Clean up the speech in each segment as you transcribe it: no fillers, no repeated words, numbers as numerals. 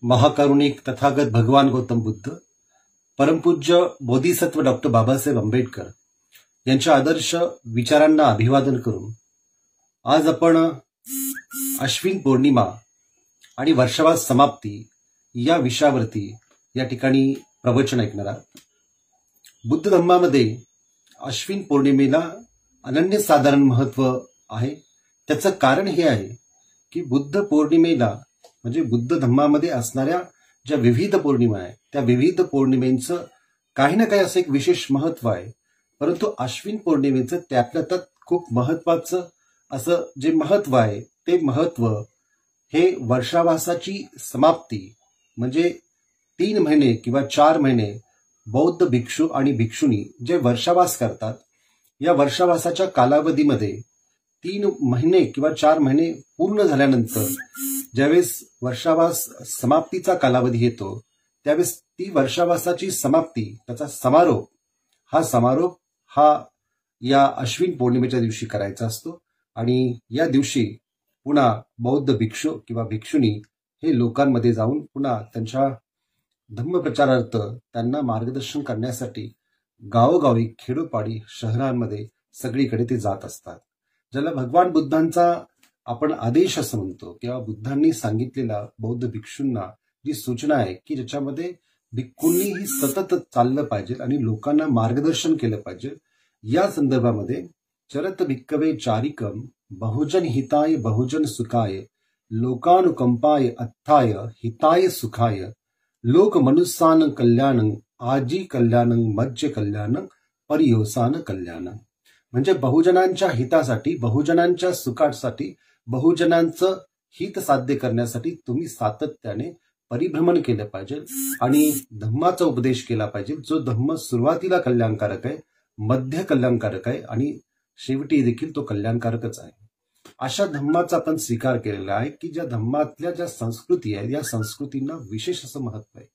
महाकारुणिक तथागत भगवान गौतम बुद्ध, परमपूज्य बोधिसत्व डॉक्टर बाबासाहेब आंबेडकर यांच्या आदर्श विचारांना अभिवादन करून आज आपण अश्विन पौर्णिमा आणि वर्षावास समाप्ती या विषयावरती या ठिकाणी प्रवचन ऐकणार आहोत. बुद्ध धम्मामध्ये अश्विन पौर्णिमेला अनन्यसाधारण महत्व आहे. त्याचं कारण हे आहे की बुद्ध पौर्णिमेला म्हणजे बुद्ध धम्मामध्ये असणाऱ्या ज्या विविध पौर्णिमा आहेत त्या विविध पौर्णिमेचं काही ना काही असं एक विशेष महत्व आहे. परंतु अश्विन पौर्णिमेचं त्यातल्या त्यात खूप महत्वाचं असं जे महत्व आहे ते महत्व हे वर्षावासाची समाप्ती म्हणजे 3 महिने किंवा 4 महिने बौद्ध भिक्षू आणि भिक्षुणी जे वर्षावास करतात या वर्षावासाच्या कालावधीमध्ये 3 महिने किंवा 4 महिने पूर्ण झाल्यानंतर ज्यावेळेस वर्षावास समाप्तीचा कालावधी येतो त्यावेळेस ती वर्षावासाची समाप्ती त्याचा समारोप हा या अश्विन पौर्णिमेच्या दिवशी करायचा असतो. आणि या दिवशी पुन्हा बौद्ध भिक्षू किंवा भिक्षुणी हे लोकांमध्ये जाऊन पुन्हा त्यांच्या धम्मप्रचारार्थ त्यांना मार्गदर्शन करण्यासाठी गावोगावी खेडोपाडी शहरांमध्ये सगळीकडे ते जात असतात. ज्याला भगवान बुद्धांचा आपण आदेश असं म्हणतो किंवा बुद्धांनी सांगितलेला बौद्ध भिक्षूंना जी सूचना आहे की ज्याच्यामध्ये भिक्खूंनी ही सतत चाललं पाहिजे आणि लोकांना मार्गदर्शन केलं पाहिजे. या संदर्भामध्ये चरत भिक्कवे चारिकम बहुजन हिताय बहुजन सुखाय लोकानुकंपाय अत्थाय हिताय सुखाय लोक मनुष्यान कल्याणं आजी कल्याणं मज्ज कल्याणं परियोसान कल्याणं. म्हणजे बहुजनांच्या हितासाठी बहुजनांच्या सुखासाठी बहुजनांचं हित साध्य करण्यासाठी तुम्ही सातत्याने परिभ्रमण केलं पाहिजे आणि धम्माचा उपदेश केला पाहिजे जो धम्म सुरुवातीला कल्याणकारक आहे, मध्य कल्याणकारक आहे आणि शेवटी देखील तो कल्याणकारकच आहे. अशा धम्माचा आपण स्वीकार केलेला आहे की ज्या धम्मातल्या ज्या संस्कृती आहे या संस्कृतींना विशेष असं महत्व आहे.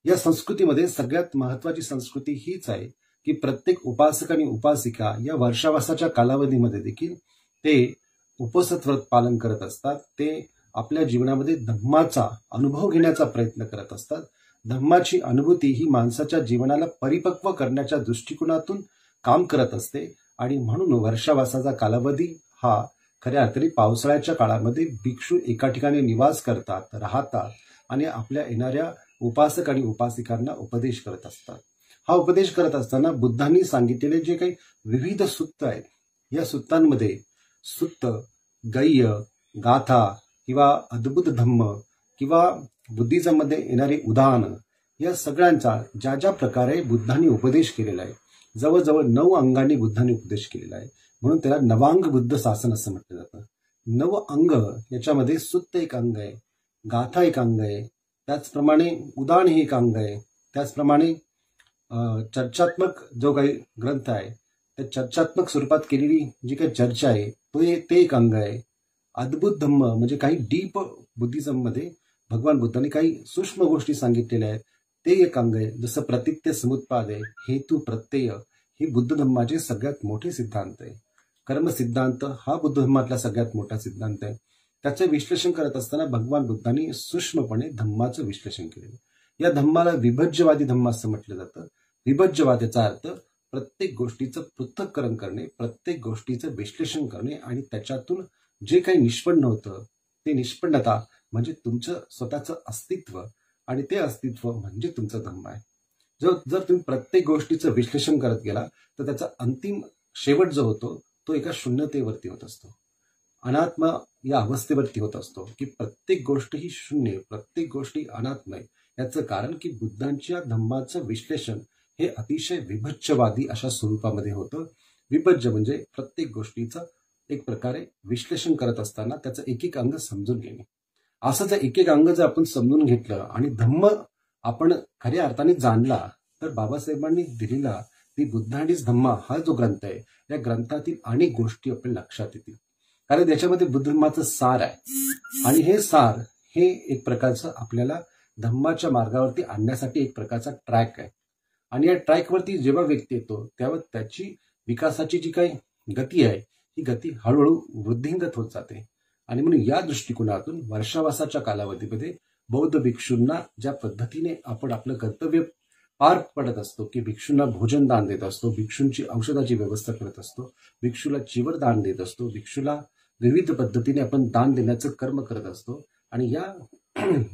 या संस्कृतीमध्ये सगळ्यात महत्वाची संस्कृती हीच आहे की प्रत्येक उपासक आणि उपासिका या वर्षावासाच्या कालावधीमध्ये देखील ते उपसत व्रत पालन करत असतात. ते आपल्या जीवनामध्ये धम्माचा अनुभव घेण्याचा प्रयत्न करत असतात. धम्माची अनुभूती ही माणसाच्या जीवनाला परिपक्व करण्याच्या दृष्टिकोनातून काम करत असते आणि म्हणून वर्षावासाचा कालावधी हा खऱ्या अर्थाने पावसाळ्याच्या काळामध्ये भिक्षू एका ठिकाणी निवास करतात, राहतात आणि आपल्या येणाऱ्या उपासक आणि उपासिकांना उपदेश करत असतात. हा उपदेश करत असताना बुद्धांनी सांगितलेले जे काही विविध सुत्त आहेत या सुत्तांमध्ये सुत्त, गय्य, गाथा किंवा अद्भुत धम्म किंवा बुद्धिझममध्ये येणारे उदाहरण या सगळ्यांचा ज्या ज्या प्रकारे बुद्धांनी उपदेश केलेला आहे जवळजवळ 9 अंगांनी बुद्धांनी उपदेश केलेला आहे. म्हणून त्याला नवांग बुद्ध शासन असं म्हटलं जातं. 9 अंग याच्यामध्ये सुत्त एक अंग आहे, गाथा एक अंग आहे, त्याचप्रमाणे उदाहरण हे एक अंग आहे, त्याचप्रमाणे चर्चात्मक जो काही ग्रंथ आहे त्या चर्चात्मक स्वरूपात केलेली जी काही चर्चा आहे ते एक अंग आहे. अद्भुत धम्म म्हणजे काही डीप बुद्धिझम मध्ये भगवान बुद्धांनी काही सूक्ष्म गोष्टी सांगितलेल्या आहेत ते एक अंग आहे. जसं प्रतित्य समुत्पाद आहे, हेतू प्रत्यय हे बुद्ध धम्माचे सगळ्यात मोठे सिद्धांत आहे. कर्म सिद्धांत हा बुद्ध धम्मातला सगळ्यात मोठा सिद्धांत आहे. त्याचे विश्लेषण करत असताना भगवान बुद्धांनी सूक्ष्मपणे धम्माचं विश्लेषण केलेलं. या धम्माला विभज्यवादी धम्म असं म्हटलं जातं. विभज्यवाद याचा अर्थ प्रत्येक गोष्टीचं पृथक्करण करणे, प्रत्येक गोष्टीचं विश्लेषण करणे आणि त्याच्यातून जे काही निष्पन्न होतं ते निष्पन्नता म्हणजे तुमचं स्वतःचं अस्तित्व आणि ते अस्तित्व म्हणजे तुमचं धम्म आहे. जर तुम्ही प्रत्येक गोष्टीचं विश्लेषण करत गेला तर त्याचा अंतिम शेवट जो होतो तो एका शून्यतेवरती होत असतो, अनात्म या अवस्थेवरती होत असतो की प्रत्येक गोष्ट ही शून्य, प्रत्येक गोष्टी अनात्म आहे. याचं कारण की बुद्धांच्या धम्माचं विश्लेषण हे अतिशय विभज्यवादी अशा स्वरूपामध्ये होतं. विभज्य म्हणजे प्रत्येक गोष्टीचं एक प्रकारे विश्लेषण करत असताना त्याचं एक एक अंग समजून घेणे. असं जर एक एक अंग जर आपण समजून घेतलं आणि धम्म आपण खऱ्या अर्थाने जाणला तर बाबासाहेबांनी दिलेला ती बुद्धांनीच धम्मा हा जो ग्रंथ आहे या ग्रंथातील अनेक गोष्टी आपल्या लक्षात येतील. कारण त्याच्यामध्ये बुद्ध धम्माचं सार आहे आणि हे सार हे एक प्रकारचं आपल्याला धम्माच्या मार्गावरती आणण्यासाठी एक प्रकारचा ट्रॅक आहे. आणि या ट्रॅकवरती जेव्हा व्यक्ती येतो तेव्हा त्याची विकासाची जी काही गती आहे ही गती हळूहळू वृद्धिंगत होत जाते. आणि म्हणून या दृष्टिकोनातून वर्षावासाच्या कालावधीमध्ये बौद्ध भिक्षूंना ज्या पद्धतीने आपण आपलं कर्तव्य पार पडत असतो, की भिक्षूंना भोजन दान देत असतो, भिक्षूंची औषधाची व्यवस्था करत असतो, भिक्षूला चिवर दान देत असतो, भिक्षूला विविध पद्धतीने आपण दान देण्याचं कर्म करत असतो. आणि या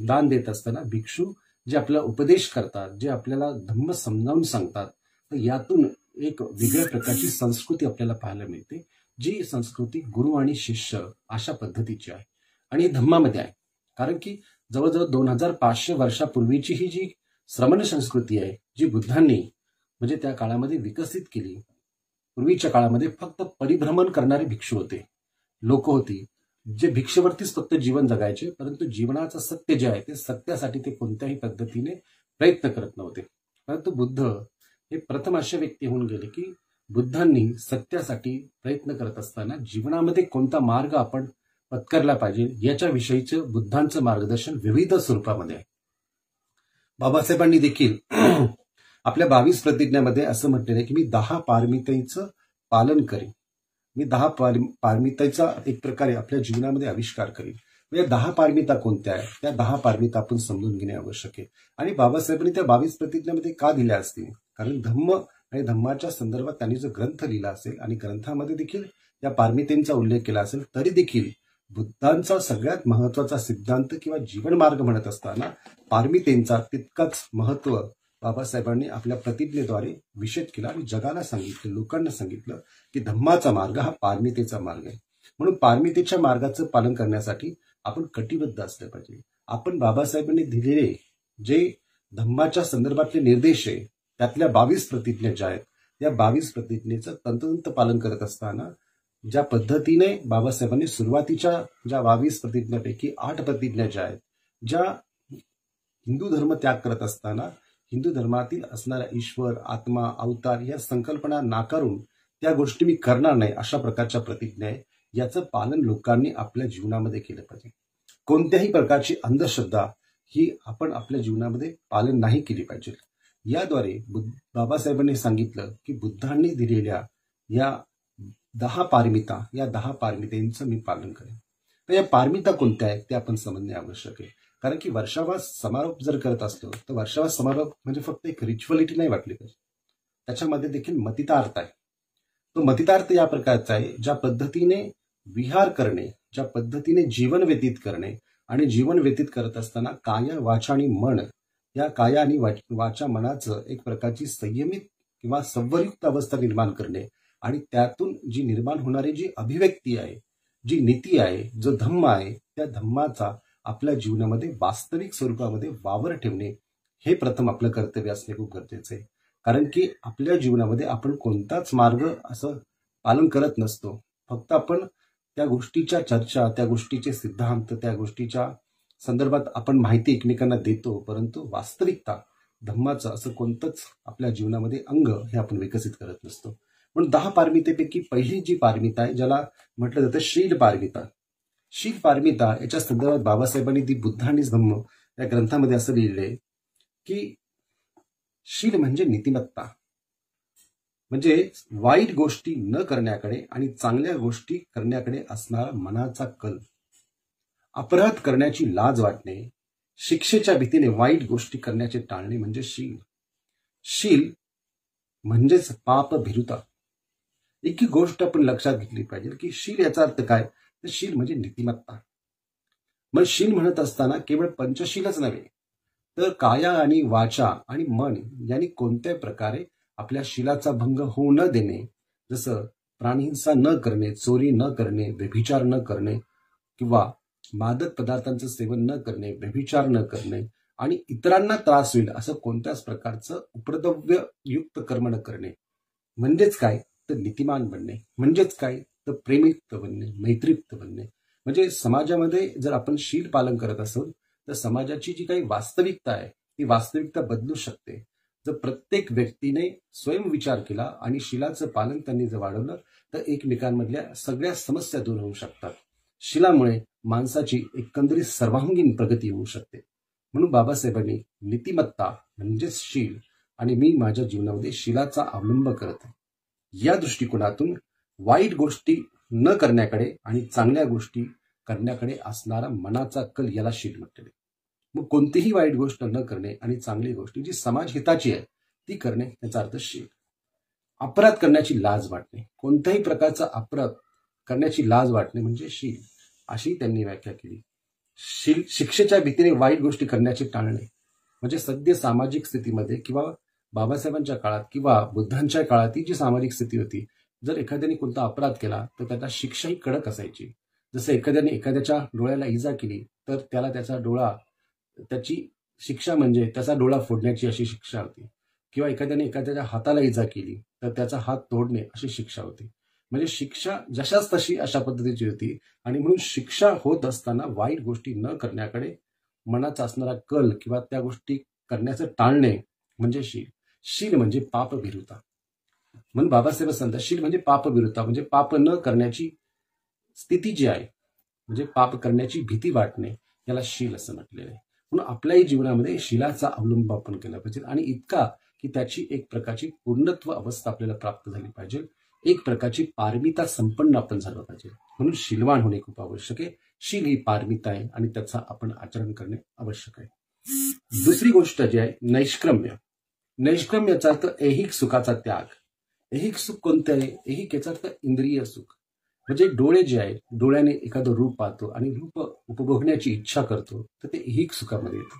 दान देत असताना भिक्षू जे आपला उपदेश करतात, जे आपल्याला धम्म समजावून सांगतात, तर यातून एक वेगळ्या प्रकारची संस्कृती आपल्याला पाहायला मिळते, जी संस्कृती गुरु आणि शिष्य अशा पद्धतीची आहे आणि धम्मामध्ये आहे. कारण की जवळजवळ 2500 वर्षापूर्वीची ही जी श्रमण संस्कृती आहे, जी बुद्धांनी म्हणजे त्या काळामध्ये विकसित केली. पूर्वीच्या काळामध्ये फक्त परिभ्रमण करणारे भिक्षू होते, लोक होती, जे भिक्षेवरतीच फक्त जीवन जगायचे, परंतु जीवनाचं सत्य जे आहे ते सत्यासाठी ते कोणत्याही पद्धतीने प्रयत्न करत नव्हते. परंतु बुद्ध हे प्रथम असे व्यक्ती होऊन गेले की बुद्धांनी सत्यासाठी प्रयत्न करत असताना जीवनामध्ये कोणता मार्ग आपण पत्करला पाहिजे याच्याविषयीचं बुद्धांचं मार्गदर्शन विविध स्वरूपामध्ये आहे. बाबासाहेबांनी देखील आपल्या 22 प्रतिज्ञामध्ये असं म्हटलेलं आहे की मी 10 पारमितेचं पालन करीन. मी 10 पारमितेचा एक प्रकारे आपल्या जीवनामध्ये आविष्कार करीन. या 10 पारमिता कोणत्या आहेत, त्या 10 पारमिता आपण समजून घेणे आवश्यक आहे. आणि बाबासाहेबांनी त्या 22 प्रतिज्ञामध्ये का दिल्या असतील, कारण धम्म आणि धम्माच्या संदर्भात त्यांनी जो ग्रंथ लिहिला असेल आणि ग्रंथामध्ये देखील या पारमितेंचा उल्लेख केला असेल, तरी देखील बुद्धांचा सगळ्यात महत्वाचा सिद्धांत किंवा जीवन मार्ग म्हणत असताना पारमितेंचा तितकाच महत्व बाबासाहेबांनी आपल्या प्रतिज्ञेद्वारे विशद केला आणि जगाला सांगितलं, लोकांना सांगितलं की धम्माचा मार्ग हा पारमितेचा मार्ग आहे. म्हणून पारमितेच्या मार्गाचं पालन करण्यासाठी आपण कटिबद्ध असलं पाहिजे. आपण बाबासाहेबांनी दिलेले जे धम्माच्या संदर्भातले निर्देश आहे, त्यातल्या 22 प्रतिज्ञा ज्या आहेत, या 22 प्रतिज्ञेचं तंतोतंत पालन करत असताना ज्या पद्धतीने बाबासाहेबांनी सुरुवातीच्या ज्या 22 प्रतिज्ञापैकी 8 प्रतिज्ञा ज्या आहेत, ज्या हिंदू धर्म त्याग करत असताना हिंदू धर्मातील असणारा ईश्वर, आत्मा, अवतार या संकल्पना नाकारून त्या गोष्टी मी करणार नाही अशा प्रकारच्या प्रतिज्ञा आहे, याचं पालन लोकांनी आपल्या जीवनामध्ये केलं पाहिजे. कोणत्याही प्रकारची अंधश्रद्धा ही आपण आपल्या जीवनामध्ये पालन नाही केली पाहिजे. याद्वारे बाबासाहेबांनी सांगितलं की बुद्धांनी दिलेल्या या 10 पारमिता, या 10 पारमितेंचं मी पालन करेन. तर या पारमिता कोणत्या आहेत ते आपण समजणे आवश्यक आहे. कारण की वर्षावास समारोप जर करत असलो तर वर्षावास समारोप म्हणजे फक्त एक रिच्युअलिटी नाही वाटली पाहिजे, त्याच्यामध्ये देखील मतितार्थ आहे. तो मतितार्थ या प्रकारचा आहे, ज्या पद्धतीने विहार करणे, ज्या पद्धतीने जीवन व्यतीत करणे आणि जीवन व्यतीत करत असताना काया, वाचा आणि मन, या काया आणि वाचा मनाचं एक प्रकारची संयमित किंवा संवरयुक्त अवस्था निर्माण करणे आणि त्यातून जी निर्माण होणारी जी अभिव्यक्ती आहे, जी नीती आहे, जो धम्म आहे, त्या धम्माचा आपल्या जीवनामध्ये वास्तविक स्वरूपामध्ये वावर ठेवणे हे प्रथम आपलं कर्तव्य असणे खूप गरजेचं आहे. कारण की आपल्या जीवनामध्ये आपण कोणताच मार्ग असं पालन करत नसतो, फक्त आपण त्या गोष्टीच्या चर्चा, त्या गोष्टीचे सिद्धांत, त्या गोष्टीच्या संदर्भात आपण माहिती एकमेकांना देतो, परंतु वास्तविकता धम्माचं असं कोणतंच आपल्या जीवनामध्ये अंग हे आपण विकसित करत नसतो. म्हणून 10 पारमितेपैकी पहिली जी पारमिता आहे, ज्याला म्हटलं जातं शील पारमिता. शील पारमिता याच्या संदर्भात बाबासाहेबांनी दी बुद्धांनीच धम्म या ग्रंथामध्ये असं लिहिलंय की शील म्हणजे नीतिमत्ता, म्हणजे वाईट गोष्टी न करण्याकडे आणि चांगल्या गोष्टी करण्याकडे असणारा मनाचा कल, अपराध करण्याची लाज वाटणे, शिक्षेच्या भीतीने वाईट गोष्टी करण्याचे टाळणे म्हणजे शील. शील म्हणजेच पाप भिरुता. एक गोष्ट आपण लक्षात घेतली पाहिजे की शील याचा अर्थ काय, तर शील म्हणजे नीतिमत्ता. मग शील म्हणत असताना केवळ पंचशीलच नव्हे, तर काया आणि वाचा आणि मन यांनी कोणत्या प्रकारे आपल्या शीलाचा भंग होऊ न देणे, जसं प्राणिहिंसा न करणे, चोरी न करणे, व्यभिचार न करणे किंवा मादक पदार्थांचं सेवन न करणे, व्यभिचार न करणे आणि इतरांना त्रास होईल असं कोणत्याच प्रकारचं उपद्रव्य युक्त कर्म न करणे. म्हणजेच काय, तर नीतिमान बनणे. म्हणजेच काय, तर प्रेमयुक्त बनणे, मैत्रीयुक्त बनणे. म्हणजे समाजामध्ये जर आपण शील पालन करत असू तर समाजाची जी काही वास्तविकता आहे ती वास्तविकता बदलू शकते. जर प्रत्येक व्यक्तीने स्वयंविचार केला आणि शीलाचं पालन त्यांनी जर वाढवलं तर एकमेकांमधल्या सगळ्या समस्या दूर होऊ शकतात. शीलामुळे माणसाची एकंदरीत सर्वांगीण प्रगती होऊ शकते. म्हणून बाबासाहेबांनी नीतिमत्ता म्हणजेच शील आणि मी माझ्या जीवनामध्ये शीलाचा अवलंब करत आहे या दृष्टिकोनातून वाईट गोष्टी न करण्याकडे आणि चांगल्या गोष्टी करण्याकडे असणारा मनाचा कल याला शील म्हटले. मग कोणतीही वाईट गोष्ट न करणे आणि चांगली गोष्ट जी समाज हिताची आहे ती करणे, याचा अर्थ शील. अपराध करण्याची लाज वाटणे, कोणत्याही प्रकारचा अपराध करण्याची लाज वाटणे म्हणजे शील, अशी त्यांनी व्याख्या केली. शिक्षेच्या भीतीने वाईट गोष्टी करण्याचे टाळणे म्हणजे सद्य सामाजिक स्थितीमध्ये किंवा बाबासाहेबांच्या काळात किंवा बुद्धांच्या काळात ही जी सामाजिक स्थिती होती, जर एखाद्याने कोणता अपराध केला तर त्याला शिक्षाही कडक असायची. जसं एखाद्याने एखाद्याच्या डोळ्याला इजा केली तर त्याला त्याची शिक्षा म्हणजे त्याचा डोळा फोडण्याची अशी शिक्षा होती, किंवा एखाद्याने एखाद्याच्या हाताला इजा केली तर त्याचा हात तोडणे अशी शिक्षा होती. म्हणजे शिक्षा जशाच तशी अशा पद्धतीची होती. आणि म्हणून शिक्षा होत असताना वाईट गोष्टी न करण्याकडे मनाचा असणारा कल किंवा त्या गोष्टी करण्याचं टाळणे म्हणजे शील. शील म्हणजे पापभीरुता. म्हणून बाबासाहेब सांगतात शील म्हणजे पापभीरुता, म्हणजे पाप न करण्याची स्थिती जी आहे, म्हणजे पाप करण्याची भीती वाटणे, याला शील असं म्हटलेलं आहे. म्हणून आपल्याही जीवनामध्ये शीलाचा अवलंब आपण केला पाहिजे, आणि इतका की त्याची एक प्रकारची पूर्णत्व अवस्था आपल्याला प्राप्त झाली पाहिजे, एक प्रकारची पारमिता संपन्न आपण झालं पाहिजे. म्हणून शीलवान होणे खूप आवश्यक आहे. शील ही पारमिता आहे आणि त्याचा आपण आचरण करणे आवश्यक आहे. दुसरी गोष्ट जी आहे नैष्क्रम्य. नैष्क्रम्य याचा अर्थ ऐहिक सुखाचा त्याग. ऐहिक सुख कोणते आहे? ऐहिक याचा अर्थ इंद्रिय सुख. म्हणजे डोळे जे आहे, डोळ्याने एखादं रूप पाहतो आणि रूप उपभोगण्याची इच्छा करतो तर ते ऐहिक सुखामध्ये येतं.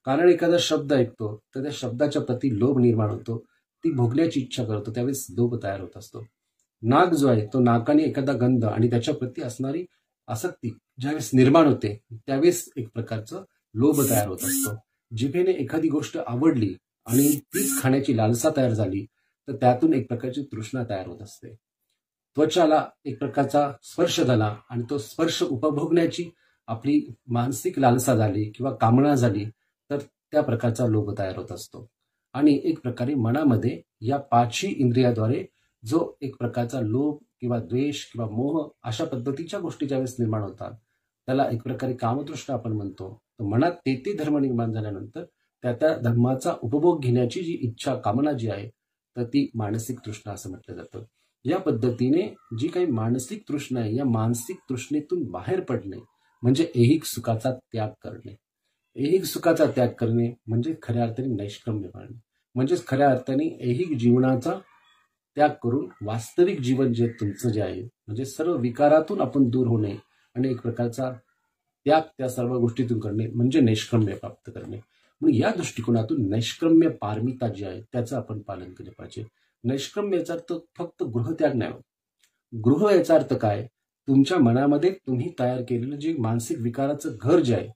कारण एखादा शब्द ऐकतो तर त्या शब्दाच्या प्रती लोभ निर्माण होतो, ती भोगण्याची इच्छा करतो, त्यावेळेस लोभ तयार होत असतो. नाक जो आहे तो नाकाने एखादा गंध आणि त्याच्या प्रती असणारी आसक्ती ज्यावेळेस निर्माण होते त्यावेळेस एक प्रकारचं लोभ तयार होत असतो. जिभेने एखादी गोष्ट आवडली आणि तीच खाण्याची लालसा तयार झाली तर त्यातून एक प्रकारची तृष्णा तयार होत असते. त्वचाला एक प्रकारचा स्पर्श झाला आणि तो स्पर्श उपभोगण्याची आपली मानसिक लालसा झाली किंवा कामना झाली तर त्या प्रकारचा लोभ तयार होत असतो. आणि एक प्रकारे मनामध्ये या पाचही इंद्रियाद्वारे जो एक प्रकारचा लोभ किंवा द्वेष किंवा मोह अशा पद्धतीच्या गोष्टी ज्यावेळेस निर्माण होतात त्याला एक प्रकारे कामतृष्णा आपण म्हणतो. तर मनात ते धर्म निर्माण झाल्यानंतर त्या धर्माचा उपभोग घेण्याची जी इच्छा कामना जी आहे तर ती मानसिक तृष्णा असं म्हटलं जातं. या पद्धतीने जी काही मानसिक तृष्णा आहे या मानसिक तृष्णेतून बाहेर पडणे म्हणजे ऐहिक सुखाचा त्याग करणे. ऐहिक सुखाचा त्याग करणे म्हणजे खऱ्या अर्थाने नैष्क्रम्य पाळणे, म्हणजेच खऱ्या अर्थाने ऐहिक जीवनाचा त्याग करून वास्तविक जीवन जे तुमचं जे आहे म्हणजे सर्व विकारातून आपण दूर होणे आणि एक प्रकारचा त्याग त्या सर्व गोष्टीतून करणे म्हणजे नैष्क्रम्य प्राप्त करणे. म्हणून या दृष्टिकोनातून नैष्क्रम्य पारमिता जी आहे त्याचं आपण पालन केलं पाहिजे. नैष्क्रम्य याचा अर्थ फक्त गृहत्याग नाही. गृह याचा अर्थ काय? तुमच्या मनामध्ये तुम्ही तयार केलेलं जे मानसिक विकाराचं घर जे आहे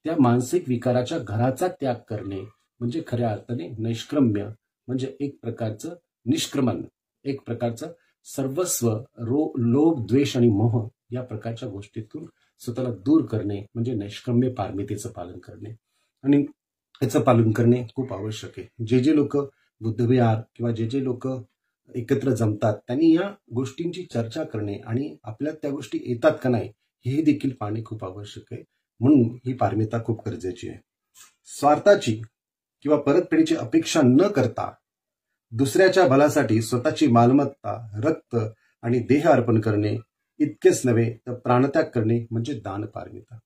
त्या मानसिक विकाराच्या घराचा त्याग करणे म्हणजे खऱ्या अर्थाने नैष्क्रम्य, म्हणजे एक प्रकारचं निष्क्रमण, एक प्रकारचं सर्वस्व लोभ द्वेष आणि मोह या प्रकारच्या गोष्टीतून स्वतःला दूर करणे म्हणजे नैष्क्रम्य पारमितेचं पालन करणे. आणि याचं पालन करणे खूप आवश्यक आहे. जे लोक बुद्धविहार किंवा जे लोक एकत्र जमतात त्यांनी या गोष्टींची चर्चा करणे आणि आपल्यात त्या गोष्टी येतात का नाही हे देखील पाहणे खूप आवश्यक आहे. म्हणून ही पारमिता खूप गरजेची आहे. स्वार्थाची किंवा परतफेडीची अपेक्षा न करता दुसऱ्याच्या भल्यासाठी स्वतःची मालमत्ता, रक्त आणि देह अर्पण करणे इतकेच नव्हे तर प्राणत्याग करणे म्हणजे दानपारमिता.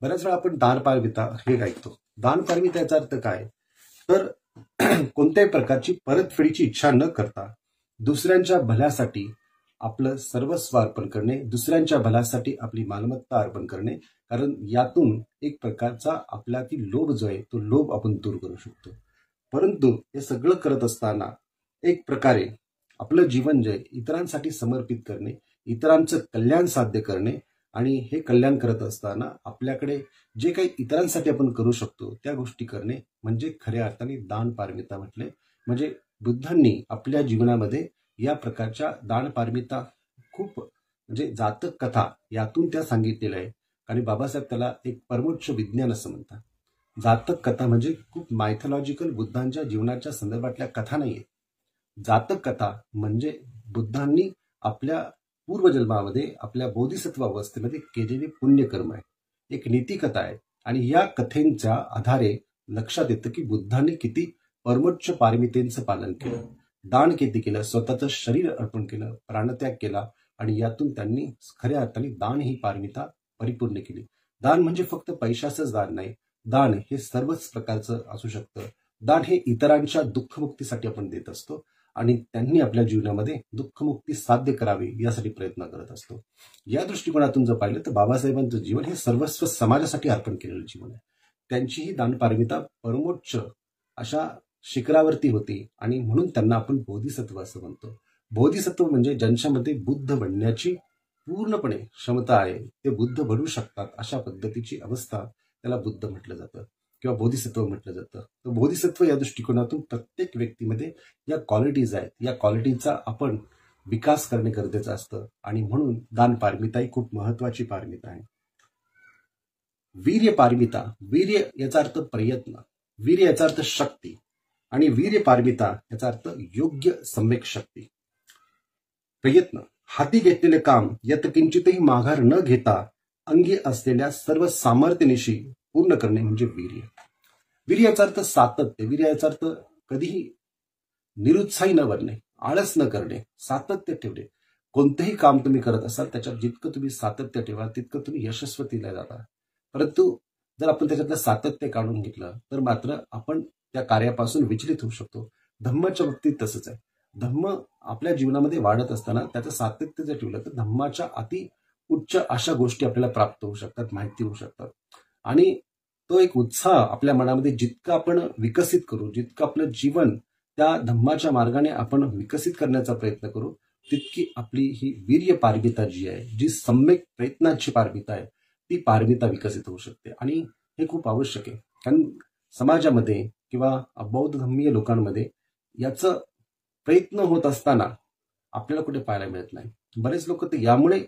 बऱ्याच वेळा आपण दानपारमिता हे ऐकतो. दानपारमिता याचा अर्थ काय? तर कोणत्याही प्रकारची परतफेडीची इच्छा न करता दुसऱ्यांच्या भल्यासाठी आपलं सर्वस्व अर्पण करणे, दुसऱ्यांच्या भल्यासाठी आपली मालमत्ता अर्पण करणे, कारण यातून एक प्रकारचा आपल्यातील लोभ जो आहे तो लोभ आपण दूर करू शकतो. परंतु हे सगळं करत असताना एक प्रकारे आपलं जीवन जे इतरांसाठी समर्पित करणे, इतरांचं कल्याण साध्य करणे आणि हे कल्याण करत असताना आपल्याकडे जे काही इतरांसाठी आपण करू शकतो त्या गोष्टी करणे म्हणजे खऱ्या अर्थाने दानपारमिता म्हटले. म्हणजे बुद्धांनी आपल्या जीवनामध्ये या प्रकारच्या दानपारमिता खूप म्हणजे जातक कथा यातून त्या सांगितलेल्या आहे. आणि बाबासाहेब त्याला एक परमोच्च विज्ञान असं म्हणतात. जातक कथा म्हणजे खूप मायथॉलॉजिकल बुद्धांच्या जीवनाच्या संदर्भातल्या कथा नाहीये. जातक कथा म्हणजे बुद्धांनी आपल्या पूर्वजन्मामध्ये आपल्या बोधिसत्व अवस्थेमध्ये केलेले पुण्यकर्म आहे, एक नीतिकथा आहे. आणि या कथेच्या आधारे लक्षात येतं की बुद्धांनी किती परमोच्च पारमितेचं पालन केलं, दान किती केलं, स्वतःचं शरीर अर्पण केलं, प्राणत्याग केला आणि यातून त्यांनी खऱ्या अर्थाने दान ही पारमिता परिपूर्ण केली. दान म्हणजे फक्त पैशाचंच दान नाही, दान हे सर्वच प्रकारचं असू शकतं. दान हे इतरांच्या दुःखमुक्तीसाठी आपण देत असतो आणि त्यांनी आपल्या जीवनामध्ये दुःखमुक्ती साध्य करावी यासाठी प्रयत्न करत असतो. या दृष्टिकोनातून जर पाहिलं तर बाबासाहेबांचं जीवन हे सर्वस्व समाजासाठी अर्पण केलेलं जीवन आहे. त्यांचीही दानपारमिता परमोच्च अशा शिखरावरती होती आणि म्हणून त्यांना आपण बोधिसत्व असं म्हणतो. बोधिसत्व म्हणजे ज्यांच्यामध्ये बुद्ध बनण्याची पूर्णपणे क्षमता आहे, ते बुद्ध बनू शकतात अशा पद्धतीची अवस्था, त्याला बुद्ध म्हटलं जातं किंवा बोधिसत्व म्हटलं जातं. तर बोधिसत्व या दृष्टिकोनातून प्रत्येक व्यक्तीमध्ये या क्वालिटीज आहेत, या क्वालिटीचा आपण विकास करणे गरजेचं असतं आणि म्हणून दान पारमिता ही खूप महत्वाची पारमिता आहे. वीर्य पारमिता, वीर्य याचा अर्थ प्रयत्न, वीर्य याचा अर्थ शक्ती आणि वीर्य पारमिता याचा अर्थ योग्य सम्यक शक्ती. प्रयत्न, हाती घेतलेले काम यात किंचितही माघार न घेता अंगी असलेल्या सर्व सामर्थ्यनिशी पूर्ण करणे म्हणजे वीर्य. वीर्य याचा अर्थ सातत्य, वीर्य याचा अर्थ कधीही निरुत्साही न बनणे, आळस न करणे, सातत्य ठेवणे. कोणतेही काम तुम्ही करत असाल त्याच्यात जितकं तुम्ही सातत्य ठेवा तितकं तुम्ही यशस्वीला जाता. परंतु जर आपण त्याच्यातलं सातत्य काढून घेतलं तर मात्र आपण त्या कार्यापासून विचलित होऊ शकतो. धम्माच्या बाबतीत तसंच आहे. धम्म आपल्या जीवनामध्ये वाढत असताना त्याचं सातत्य जर ठेवलं तर धम्माच्या अति उच्च अशा गोष्टी आपल्याला प्राप्त होऊ शकतात, माहिती होऊ शकतात. आणि तो एक उत्साह आपल्या मनामध्ये जितकं आपण विकसित करू, जितकं आपलं जीवन त्या धम्माच्या मार्गाने आपण विकसित करण्याचा प्रयत्न करू, तितकी आपली ही वीर्य पारमिता जी आहे, जी सम्यक प्रयत्नाची पारमिता आहे, ती पारमिता विकसित होऊ शकते. आणि हे खूप आवश्यक आहे, कारण समाजामध्ये किंवा बौद्ध धम्मीय लोकांमध्ये याचं प्रयत्न होत असताना आपल्याला कुठे पाहायला मिळत नाही. बरेच लोक ते यामुळे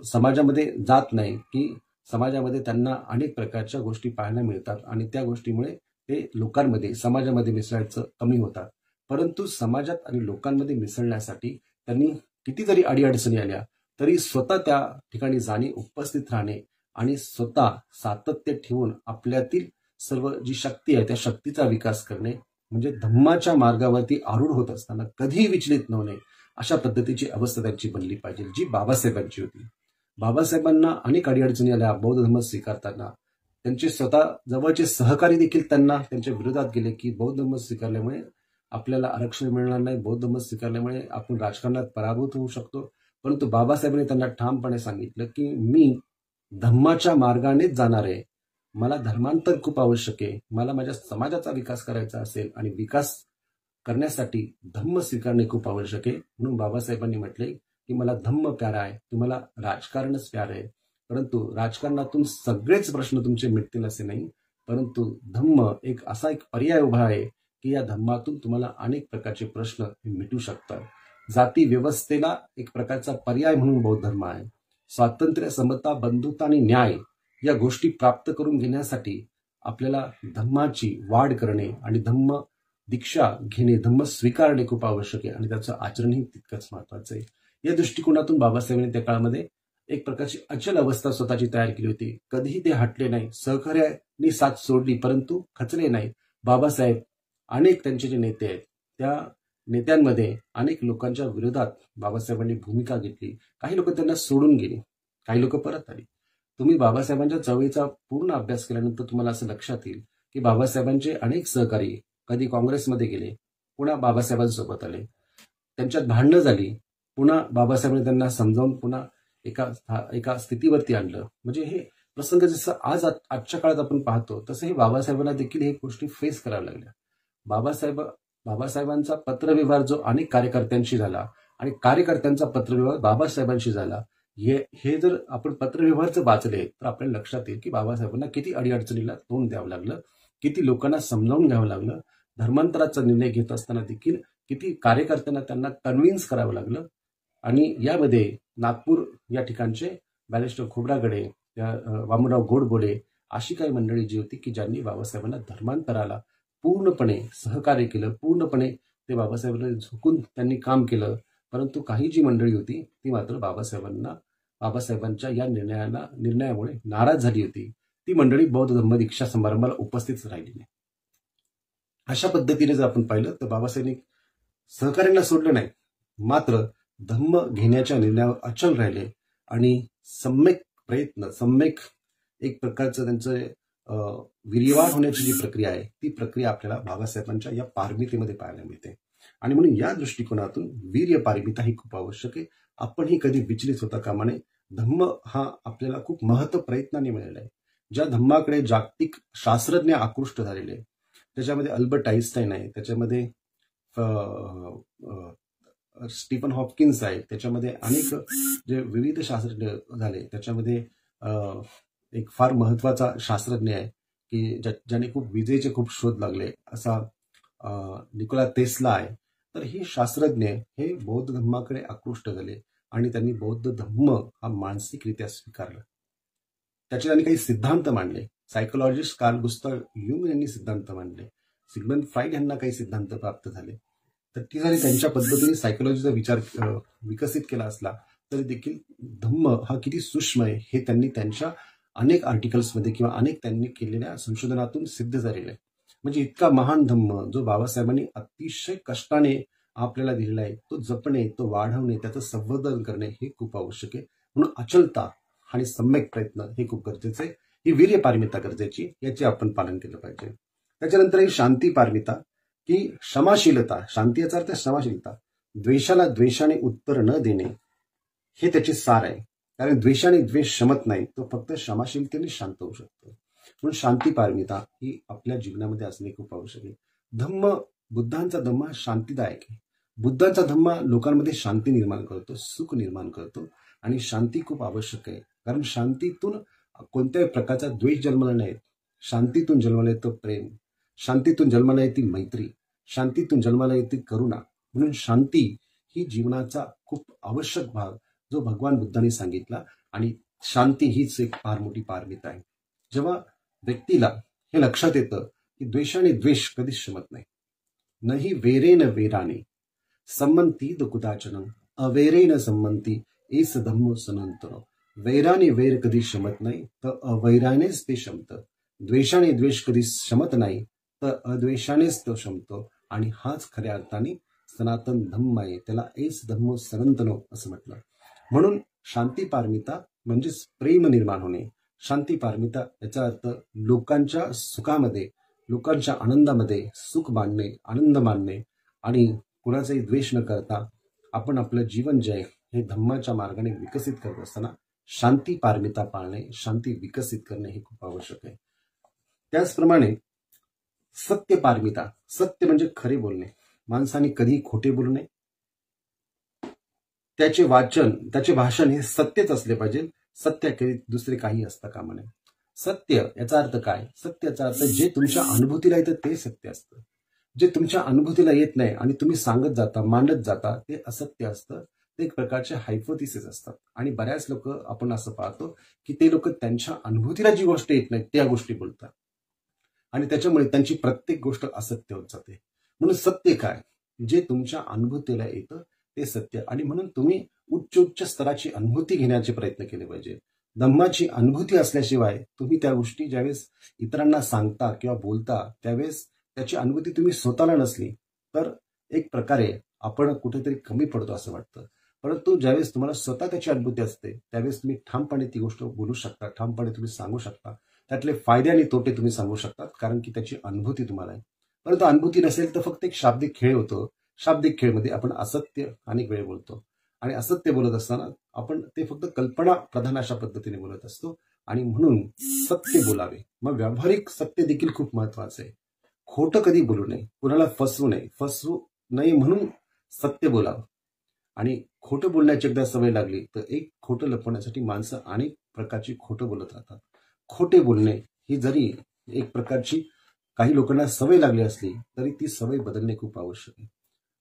समाजामध्ये जात नाही की समाजामध्ये त्यांना अनेक प्रकारच्या गोष्टी पाहायला मिळतात आणि त्या गोष्टीमुळे ते लोकांमध्ये समाजामध्ये मिसळायचं कमी होतात. परंतु समाजात आणि लोकांमध्ये मिसळण्यासाठी त्यांनी किती जरी अडीअडचणी आल्या तरी स्वतः त्या ठिकाणी जाणे, उपस्थित राहणे आणि स्वतः सातत्य ठेवून आपल्यातील सर्व जी शक्ती आहे त्या शक्तीचा विकास करणे म्हणजे धम्माच्या मार्गावरती आरूढ होत असताना कधीही विचलित न होणे, अशा पद्धतीची अवस्था त्यांची बनली पाहिजे, जी बाबासाहेबांची होती. बाबासाहेबांना अनेक अडीअडचणी आल्या बौद्ध धर्म स्वीकारताना. त्यांचे स्वतः जवळचे सहकारी देखील त्यांना त्यांच्या विरोधात गेले की बौद्ध धर्म स्वीकारल्यामुळे आपल्याला आरक्षण मिळणार नाही, बौद्ध धर्म स्वीकारल्यामुळे आपण राजकारणात पराभूत होऊ शकतो. परंतु बाबासाहेबांनी त्यांना ठामपणे सांगितलं की मी धम्माच्या मार्गानेच जाणार आहे, मला धर्मांतर खूप आवश्यक आहे, मला माझ्या समाजाचा विकास करायचा असेल आणि विकास करण्यासाठी धम्म स्वीकारणे खूप आवश्यक आहे. म्हणून बाबासाहेबांनी म्हटले की मला धम्म प्यारा आहे, तुम्हाला राजकारणच प्यार आहे. परंतु राजकारणातून सगळेच प्रश्न तुमचे मिटतील असे नाही, परंतु धम्म एक असा एक पर्याय उभा आहे की या धम्मातून तुम्हाला अनेक प्रकारचे प्रश्न मिटू शकतात. जाती व्यवस्थेला एक प्रकारचा पर्याय म्हणून बौद्ध धर्म आहे. स्वातंत्र्य, समता, बंधुता आणि न्याय या गोष्टी प्राप्त करून घेण्यासाठी आपल्याला धम्माची वाढ करणे आणि धम्म दीक्षा घेणे, धम्म स्वीकारणे खूप आवश्यक आहे आणि त्याचं आचरणही तितकंच महत्वाचं आहे. या दृष्टिकोनातून बाबासाहेबांनी त्या काळामध्ये एक प्रकारची अचल अवस्था स्वतःची तयार केली होती. कधीही ते हटले नाही, सहकार्याने साथ सोडली परंतु खचले नाही. बाबासाहेब अनेक त्यांचे जे नेते आहेत त्या नेत्यांमध्ये अनेक लोकांच्या विरोधात बाबासाहेबांनी भूमिका घेतली. काही लोक त्यांना सोडून गेली, काही लोक परत आली. तुम्ही बाबासाहेबांच्या चळवळीचा पूर्ण अभ्यास केल्यानंतर तुम्हाला असं लक्षात येईल की बाबासाहेबांचे अनेक सहकारी कधी काँग्रेसमध्ये गेले, पुन्हा बाबासाहेबांसोबत आले, त्यांच्यात भांडणं झाली, पुन्हा बाबासाहेबांनी त्यांना समजावून पुन्हा एका स्थितीवरती आणलं. म्हणजे हे प्रसंग जसं आजच्या काळात आपण पाहतो तसं हे बाबासाहेबांना देखील हे गोष्टी फेस कराव्या लागल्या. बाबासाहेबांचा पत्रव्यवहार जो अनेक कार्यकर्त्यांशी झाला आणि कार्यकर्त्यांचा पत्रव्यवहार बाबासाहेबांशी झाला, हे जर आपण पत्रव्यवहारचं वाचले तर आपल्याला लक्षात येईल की बाबासाहेबांना किती अडीअडचणीला तोंड द्यावं लागलं, किती लोकांना समजावून घ्यावं लागलं. धर्मांतराचा निर्णय घेत असताना देखील किती कार्यकर्त्यांना त्यांना कन्व्हिन्स करावं लागलं. आणि यामध्ये नागपूर या ठिकाणचे बॅरिस्टर खोब्रागडे, वामनराव गोडबोले अशी काही मंडळी जी होती की ज्यांनी बाबासाहेबांना धर्मांतराला पूर्णपणे सहकार्य केलं, पूर्णपणे ते बाबासाहेबांना झुकून त्यांनी काम केलं. परंतु काही जी मंडळी होती ती मात्र बाबासाहेबांच्या या निर्णयामुळे नाराज झाली होती. ती मंडळी बौद्ध धम्म दीक्षा समारंभाला उपस्थित राहिली नाही. अशा पद्धतीने जर आपण पाहिलं तर बाबासाहेबांनी सहकार्यांना सोडलं नाही, मात्र धम्म घेण्याच्या निर्णयावर अचल राहिले आणि सम्यक प्रयत्न, सम्यक एक प्रकारचं त्यांचं वीर्यवान होण्याची जी प्रक्रिया आहे ती प्रक्रिया आपल्याला बाबासाहेबांच्या या पारमितेमध्ये पाहायला मिळते. आणि म्हणून या दृष्टिकोनातून वीर्य पारमिता ही खूप आवश्यक आहे. आपणही कधी विचलित होता कामा नये. धम्म हा आपल्याला खूप महत्व प्रयत्नाने मिळाला आहे. ज्या धम्माकडे जागतिक शास्त्रज्ञ आकृष्ट झालेले आहे, त्याच्यामध्ये अल्बर्ट आईन्स्टाईन आहे, त्याच्यामध्ये स्टीफन हॉपकिन्स आहे, त्याच्यामध्ये अनेक जे विविध शास्त्रज्ञ झाले, त्याच्यामध्ये एक फार महत्वाचा शास्त्रज्ञ आहे की ज्याने खूप विजेचे खूप शोध लागले असा निकोला टेस्ला आहे. तर हे शास्त्रज्ञ हे बौद्ध धम्माकडे आकृष्ट झाले आणि त्यांनी बौद्ध धम्म हा मानसिकरित्या स्वीकारला. त्याचे त्यांनी काही सिद्धांत मांडले. सायकोलॉजिस्ट कार्ल गुस्ताव युंग यांनी सिद्धांत मांडले. सिग्मंड फ्राईड यांना काही सिद्धांत प्राप्त झाले. तर ती झाली त्यांच्या पद्धतीने सायकोलॉजीचा विचार विकसित केला असला तरी देखील धम्म हा किती सूक्ष्म आहे हे त्यांनी त्यांच्या अनेक आर्टिकल्समध्ये किंवा अनेक त्यांनी केलेल्या संशोधनातून सिद्ध झालेलं आहे. म्हणजे इतका महान धम्म जो बाबासाहेबांनी अतिशय कष्टाने आपल्याला दिलेला आहे, तो जपणे, तो वाढवणे, त्याचं संवर्धन करणे हे खूप आवश्यक आहे. म्हणून अचलता आणि सम्यक प्रयत्न हे खूप गरजेचे आहे. ही वीर्य पारमिता गरजेची, याचे आपण पालन केलं पाहिजे. त्याच्यानंतर ही शांती पारमिता की क्षमाशीलता. शांती याचा अर्थ क्षमाशीलता. द्वेषाला द्वेषाने उत्तर न देणे हे त्याचे सार आहे. कारण द्वेषाने द्वेष शमत नाही, तो फक्त क्षमाशीलतेने शांत होऊ शकतो. म्हणून शांती पारमिता ही आपल्या जीवनामध्ये असणे खूप आवश्यक आहे. धम्म, बुद्धांचा धम्म शांतीदायक आहे. बुद्धांचा धम्म लोकांमध्ये शांती निर्माण करतो, सुख निर्माण करतो आणि शांती खूप आवश्यक आहे. कारण शांतीतून कोणत्याही प्रकारचा द्वेष जन्माला नाही. शांतीतून जन्माला येतं प्रेम, शांतीतून जन्माला येते मैत्री, शांतीतून जन्माला येते करुणा. म्हणून शांती ही जीवनाचा खूप आवश्यक भाग जो भगवान बुद्धांनी सांगितला आणि शांती हीच एक फार मोठी पारमिता आहे. जेव्हा व्यक्तीला हे लक्षात येतं की द्वेषाने द्वेष कधीच शमत नाही. नाही वेरेन वेराने संमंती कुदाचनं अवेरेन संमंती एस धम्मो सनातन. वैराने वैर कधी शमत नाही तर अवैरानेच ते शमतं. द्वेषाने द्वेष कधी शमत नाही तर अद्वेषानेच तो शमतो. आणि हाच खऱ्या अर्थाने सनातन धम्म आहे. त्याला एस धम्मो सनातनो असं म्हटलं. म्हणून शांती पारमिता म्हणजेच प्रेम निर्माण होणे. शांती पारमिता याचा अर्थ लोकांच्या सुखामध्ये, लोकांच्या आनंदामध्ये सुख मानणे, आनंद मानणे आणि कुणाचाही द्वेष न करता आपण आपलं जीवन जे आहे हे धम्माच्या मार्गाने विकसित करत असताना शांती पारमिता पाळणे, शांती विकसित करणे हे खूप आवश्यक आहे. त्याचप्रमाणे सत्य पारमिता. सत्य म्हणजे खरे बोलणे. माणसाने कधी खोटे बोलू नये. त्याचे वाचन, त्याचे भाषण हे सत्यच असले पाहिजे. सत्याखेरीज दुसरे काही असता कामा नये. सत्य याचा अर्थ काय? सत्य याचा अर्थ जे तुमच्या अनुभूतीला येतं ते सत्य असतं. जे तुमच्या अनुभूतीला येत नाही आणि तुम्ही सांगत जाता, मांडत जाता ते असत्य असतं. ते एक प्रकारचे हायपोथिसिस असतात. आणि बऱ्याच लोक आपण असं पाहतो की ते लोक त्यांच्या अनुभूतीला जी गोष्ट येत नाही त्या गोष्टी बोलतात आणि त्याच्यामुळे त्यांची प्रत्येक गोष्ट असत्य होत जाते. म्हणून सत्य काय? जे तुमच्या अनुभूतीला येतं ते सत्य. आणि म्हणून तुम्ही उच्च स्तराची अनुभूती घेण्याचे प्रयत्न केले पाहिजे. धम्माची अनुभूती असल्याशिवाय तुम्ही त्या गोष्टी ज्यावेळेस इतरांना सांगता किंवा बोलता त्यावेळेस त्याची अनुभूती तुम्ही स्वतःला नसली तर एक प्रकारे आपण कुठेतरी कमी पडतो असं वाटतं. परंतु ज्यावेळेस तुम्हाला स्वतः त्याची अनुभूती असते त्यावेळेस तुम्ही ठामपणे ती गोष्ट बोलू शकता, ठामपणे तुम्ही सांगू शकता. त्यातले फायदे आणि तोटे तुम्ही सांगू शकतात कारण की त्याची अनुभूती तुम्हाला आहे. परंतु अनुभूती नसेल तर फक्त एक शाब्दिक खेळ होतो. शाब्दिक खेळमध्ये आपण असत्य अनेक वेळ बोलतो आणि असत्य बोलत असताना आपण ते फक्त कल्पना प्रधान अशा पद्धतीने बोलत असतो. आणि म्हणून सत्य बोलावे. मग व्यावहारिक सत्य देखील खूप महत्वाचं आहे. खोटं कधी बोलू नये, कुणाला फसवू नये. फसवू नये म्हणून सत्य बोलावं. आणि खोटं बोलण्याची एकदा सवय लागली तर एक खोटं लपवण्यासाठी माणसं अनेक प्रकारची खोटं बोलत राहतात. खोटे बोलणे ही जरी एक प्रकारची काही लोकांना सवय लागली असली तरी ती सवय बदलणे खूप आवश्यक आहे.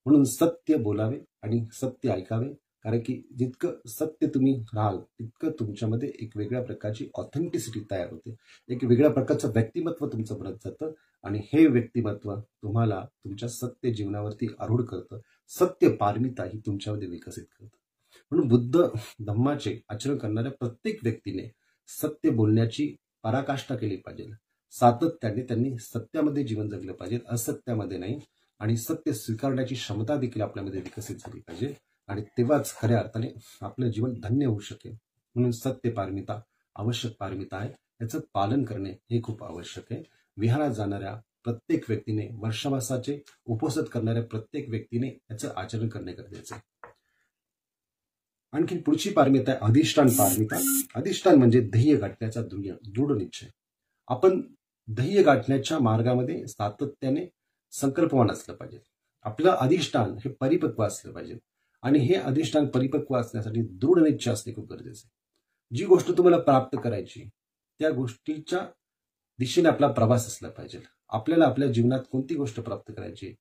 म्हणून सत्य बोलावे आणि सत्य ऐकावे. कारण की जितकं सत्य तुम्ही राहाल तितकं तुमच्यामध्ये एक वेगळ्या प्रकारची ऑथेंटिसिटी तयार होते. एक वेगळ्या प्रकारचं व्यक्तिमत्व तुमचं बनत जातं आणि हे व्यक्तिमत्व तुम्हाला तुमच्या सत्य जीवनावरती आरूढ करतं. सत्य पारमिता ही तुमच्यामध्ये विकसित करतं. म्हणून बुद्ध धम्माचे आचरण करणाऱ्या प्रत्येक व्यक्तीने सत्य बोलण्याची पराकाष्ठा केली पाहिजे. सातत्याने त्यांनी सत्यामध्ये जीवन जगलं पाहिजे, असत्यामध्ये नाही. आणि सत्य स्वीकारण्याची क्षमता देखील आपल्यामध्ये विकसित झाली पाहिजे आणि तेव्हाच खऱ्या अर्थाने आपलं जीवन धन्य होऊ शकेल. म्हणून सत्य पारमिता आवश्यक पारमिता आहे. याचं पालन करणे हे खूप आवश्यक आहे. विहारात जाणाऱ्या प्रत्येक व्यक्तीने, वर्षामासाचे उपवास करणाऱ्या प्रत्येक व्यक्तीने याचं आचरण करणे गरजेचे आहे. आणखी पुढची पारमिता आहे अधिष्ठान पारमिता. अधिष्ठान म्हणजे ध्येय गाठण्याचा दृढ निश्चय. आपण ध्येय गाठण्याच्या मार्गामध्ये सातत्याने संकल्पवान असलं पाहिजे. आपलं अधिष्ठान हे परिपक्व असलं पाहिजे आणि हे अधिष्ठान परिपक्व असण्यासाठी दृढ निश्चय असणे खूप गरजेचे आहे. जी गोष्ट तुम्हाला प्राप्त करायची त्या गोष्टीच्या दिशेने आपला प्रवास असला पाहिजे. आपल्याला आपल्या जीवनात कोणती गोष्ट प्राप्त करायची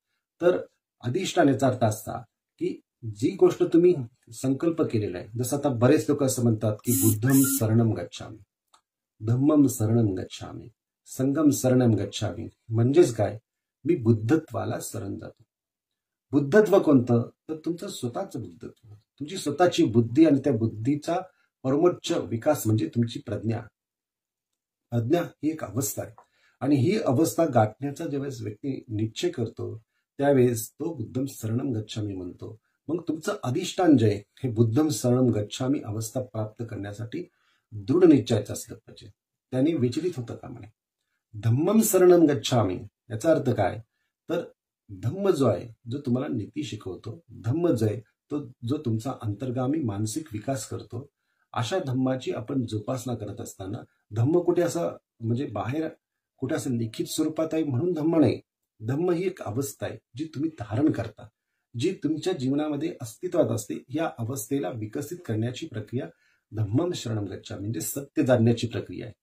तर अधिष्ठान याचा अर्थ असा की जी गोष्ट तुम्ही संकल्प केलेला आहे, जसं आता बरेच लोक असं म्हणतात की बुद्धम शरणम गच्छामी, धम्मम शरणम गच्छामी, संगम शरणम गच्छामी. म्हणजेच काय, मी बुद्धत्वाला शरण जातो. बुद्धत्व कोणतं तर तुमचं स्वतःचं बुद्धत्व, तुमची स्वतःची बुद्धी आणि त्या बुद्धीचा परमोच्च विकास म्हणजे तुमची प्रज्ञा. प्रज्ञा ही एक अवस्था आहे आणि ही अवस्था गाठण्याचा ज्यावेळेस व्यक्ती निश्चय करतो त्यावेळेस तो बुद्धम शरणम गच्छामी म्हणतो. मग तुमचं अधिष्ठान जे आहे हे बुद्धम शरणम गच्छामी अवस्था प्राप्त करण्यासाठी दृढ निश्चयाचं असलं पाहिजे. त्याने विचलित होतं कामा नये. धम्मम शरणम गच्छामी याचा अर्थ काय तर धम्म जो आहे जो तुम्हाला नीती शिकवतो, धम्म जो आहे तो जो तुमचा अंतर्गामी मानसिक विकास करतो, अशा धम्माची आपण जोपासना करत असताना, धम्म कुठे असं म्हणजे बाहेर कुठे असं लिखित स्वरूपात आहे म्हणून धम्म नाही. धम्म ही एक अवस्था आहे जी तुम्ही धारण करता, जी तुमच्या जीवनामध्ये अस्तित्वात असते. या अवस्थेला विकसित करण्याची प्रक्रिया धम्मम शरणम गच्छामी म्हणजे सत्य जाणण्याची प्रक्रिया आहे.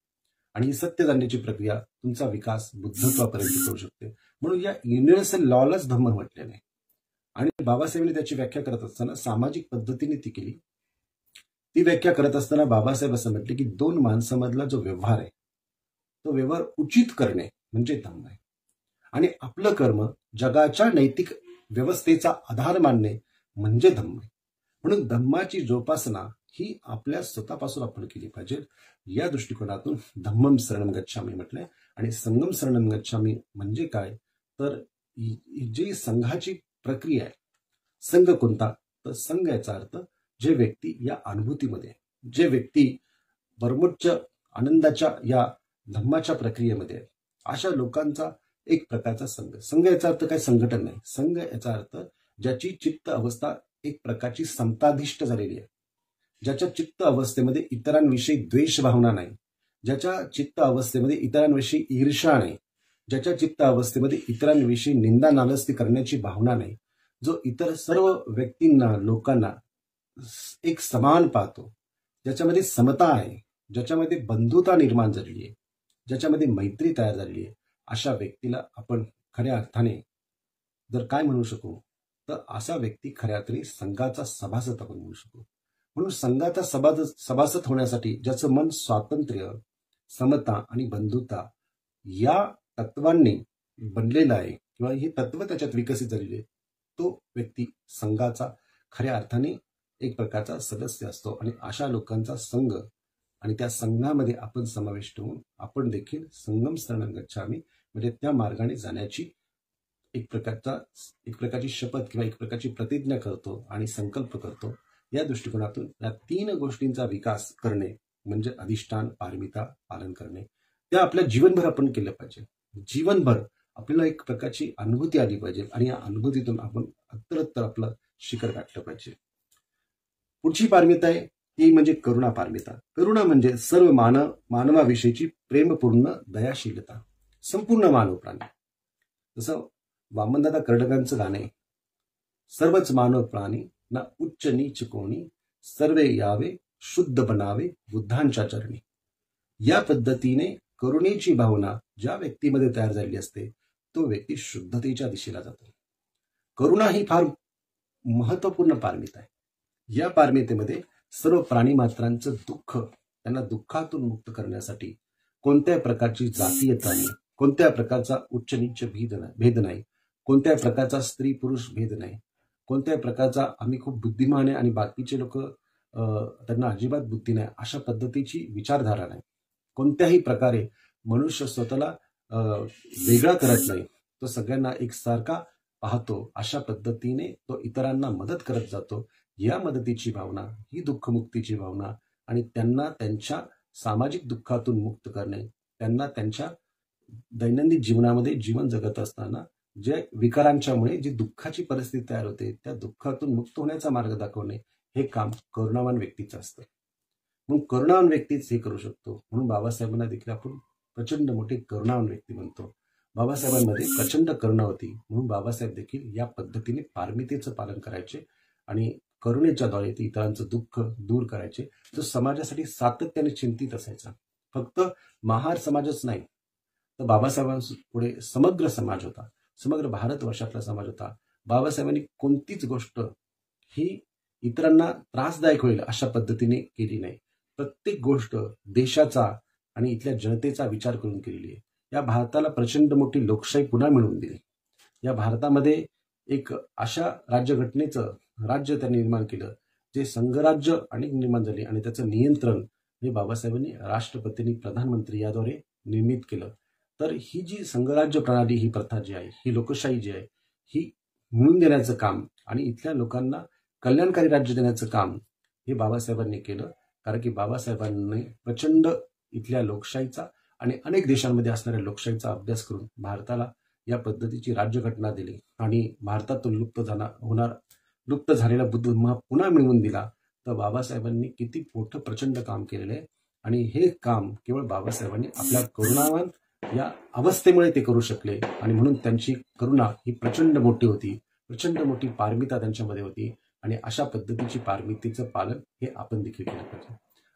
आणि ही सत्य जाणण्याची प्रक्रिया तुमचा विकास बुद्धत्वापर्यंत करू शकते. म्हणून या युनिव्हर्सल लॉलाच धम्म म्हटलेलं आहे. आणि बाबासाहेबांनी त्याची व्याख्या करत असताना सामाजिक पद्धतीने ती केली. ती व्याख्या करत असताना बाबासाहेब असं म्हटले की दोन माणसामधला जो व्यवहार आहे तो व्यवहार उचित करणे म्हणजे धम्म आहे आणि आपलं कर्म जगाच्या नैतिक व्यवस्थेचा आधार मानणे म्हणजे धम्म आहे. म्हणून धम्माची जोपासना ही आपल्या स्वतःपासून आपण केली पाहिजे. या दृष्टिकोनातून धम्मम शरणम गच्छामी म्हटलंय. आणि संगम शरणम गच्छामी म्हणजे काय तर जी संघाची प्रक्रिया आहे. संघ कोणता तर संघ याचा अर्थ जे व्यक्ती या अनुभूतीमध्ये, जे व्यक्ती परमोच्च आनंदाच्या या धम्माच्या प्रक्रियेमध्ये आहे, अशा लोकांचा एक प्रकारचा संघ. संघ याचा अर्थ काय संघटन नाही. संघ याचा अर्थ ज्याची चित्त अवस्था एक प्रकारची समताधिष्ठ झालेली आहे, ज्याच्या चित्त अवस्थेमध्ये इतरांविषयी द्वेष भावना नाही, ज्याच्या चित्त अवस्थेमध्ये इतरांविषयी ईर्ष्या नाही, ज्याच्या चित्त अवस्थेमध्ये इतरांविषयी निंदा नालस्ती करण्याची भावना नाही, जो इतर सर्व व्यक्तींना लोकांना एक समान पाहतो, ज्याच्यामध्ये समता आहे, ज्याच्यामध्ये बंधुता निर्माण झालेली आहे, ज्याच्यामध्ये मैत्री तयार झालेली आहे, अशा व्यक्तीला आपण खऱ्या अर्थाने जर काय म्हणू शकू तर असा व्यक्ती खऱ्या अर्थाने संघाचा सभासद आपण म्हणू शकू. म्हणून संघाचा सभासद होण्यासाठी ज्याचं मन स्वातंत्र्य, समता आणि बंधुता या तत्वांनी बनलेलं आहे किंवा ही तत्व त्याच्यात विकसित झालेली आहे, तो व्यक्ती संघाचा खऱ्या अर्थाने एक प्रकारचा सदस्य असतो. आणि अशा लोकांचा संघ आणि त्या संघामध्ये आपण समाविष्ट होऊन आपण देखील संगम शरणम गच्छामी म्हणजे त्या मार्गाने जाण्याची एक प्रकारची शपथ किंवा एक प्रकारची प्रतिज्ञा करतो आणि संकल्प करतो. या दृष्टिकोनातून या तीन गोष्टींचा विकास करणे म्हणजे अधिष्ठान पारमिता पालन करणे. त्या आपल्या जीवनभर आपण केलं पाहिजे. जीवनभर आपल्याला एक प्रकारची अनुभूती आली पाहिजे आणि या अनुभूतीतून आपण उत्तरोत्तर आपलं शिखर गाठलं पाहिजे. पुढची पारमिता आहे ती म्हणजे करुणा पारमिता. करुणा म्हणजे सर्व मानवाविषयीची प्रेमपूर्ण दयाशीलता. संपूर्ण मानव प्राणी, जसं वामनदादा कर्डकांचं गाणं आहे, सर्वच मानव प्राणी ना उच्च नीच कोणी, सर्वे यावे शुद्ध बनावे बुद्धांच्या चरणी. या पद्धतीने करुणेची भावना ज्या व्यक्तीमध्ये तयार झालेली असते तो व्यक्ती शुद्धतेच्या दिशेला जातो. करुणा ही फार महत्वपूर्ण पारमिता आहे. या पारमितेमध्ये सर्व प्राणी मात्रांचं दुःख, त्यांना दुःखातून मुक्त करण्यासाठी कोणत्याही प्रकारची जातीयता नाही, कोणत्या प्रकारचा उच्च नीच भेद नाही, कोणत्या प्रकारचा स्त्री पुरुष भेद नाही, कोणत्याही प्रकारचा आम्ही खूप बुद्धिमान आहे आणि बाकीचे लोक त्यांना अजिबात बुद्धी नाही अशा पद्धतीची विचारधारा नाही. कोणत्याही प्रकारे मनुष्य स्वतःला वेगळा करत नाही, तो सगळ्यांना एकसारखा पाहतो. अशा पद्धतीने तो इतरांना मदत करत जातो. या मदतीची भावना ही दुःखमुक्तीची भावना आणि त्यांना त्यांच्या सामाजिक दुःखातून मुक्त करणे, त्यांना त्यांच्या दैनंदिन जीवनामध्ये जीवन जगत असताना जे विकारांच्यामुळे जी दुःखाची परिस्थिती तयार होते त्या दुःखातून मुक्त होण्याचा मार्ग दाखवणे हे काम करुणावान व्यक्तीचं असतं. म्हणून करुणावान व्यक्तीच हे करू शकतो. म्हणून बाबासाहेबांना देखील आपण प्रचंड मोठे करुणावान व्यक्ती म्हणतो. बाबासाहेबांमध्ये प्रचंड करुणा होती, म्हणून बाबासाहेब देखील या पद्धतीने पारमितेचं पालन करायचे आणि करुणेच्याद्वारे ते इतरांचं दुःख दूर करायचे. जो समाजासाठी सातत्याने चिंतित असायचा. फक्त महार समाजच नाही तर बाबासाहेबांपुढे समग्र समाज होता, समग्र भारतवर्षातला समाज होता. बाबासाहेबांनी कोणतीच गोष्ट ही इतरांना त्रासदायक होईल अशा पद्धतीने केली नाही. प्रत्येक गोष्ट देशाचा आणि इथल्या जनतेचा विचार करून केलेली आहे. या भारताला प्रचंड मोठी लोकशाही पुन्हा मिळवून दिली. या भारतामध्ये एक अशा राज्यघटनेचं राज्य त्यांनी निर्माण केलं जे संघराज्य अनेक निर्माण झाले आणि त्याचं नियंत्रण हे बाबासाहेबांनी राष्ट्रपतींनी प्रधानमंत्री याद्वारे निर्मित केलं. तर ही जी संघराज्य प्रणाली, ही प्रथा जी आहे, ही लोकशाही जी आहे, ही मिळवून देण्याचं काम आणि इथल्या लोकांना कल्याणकारी राज्य देण्याचं काम हे बाबासाहेबांनी केलं. कारण की बाबासाहेबांनी प्रचंड इथल्या लोकशाहीचा आणि अनेक देशांमध्ये असणाऱ्या लोकशाहीचा अभ्यास करून भारताला या पद्धतीची राज्यघटना दिली आणि भारतातून लुप्त झालेला बुद्ध धर्म पुन्हा मिळवून दिला. तर बाबासाहेबांनी किती मोठं प्रचंड काम केलेलं आहे आणि हे काम केवळ बाबासाहेबांनी आपल्या करुणावान या अवस्थेमुळे ते करू शकले आणि म्हणून त्यांची करुणा ही प्रचंड मोठी होती. प्रचंड मोठी पारमिता त्यांच्यामध्ये होती आणि अशा पद्धतीची पारमितेचं पालन हे आपण देखील केलं पाहिजे.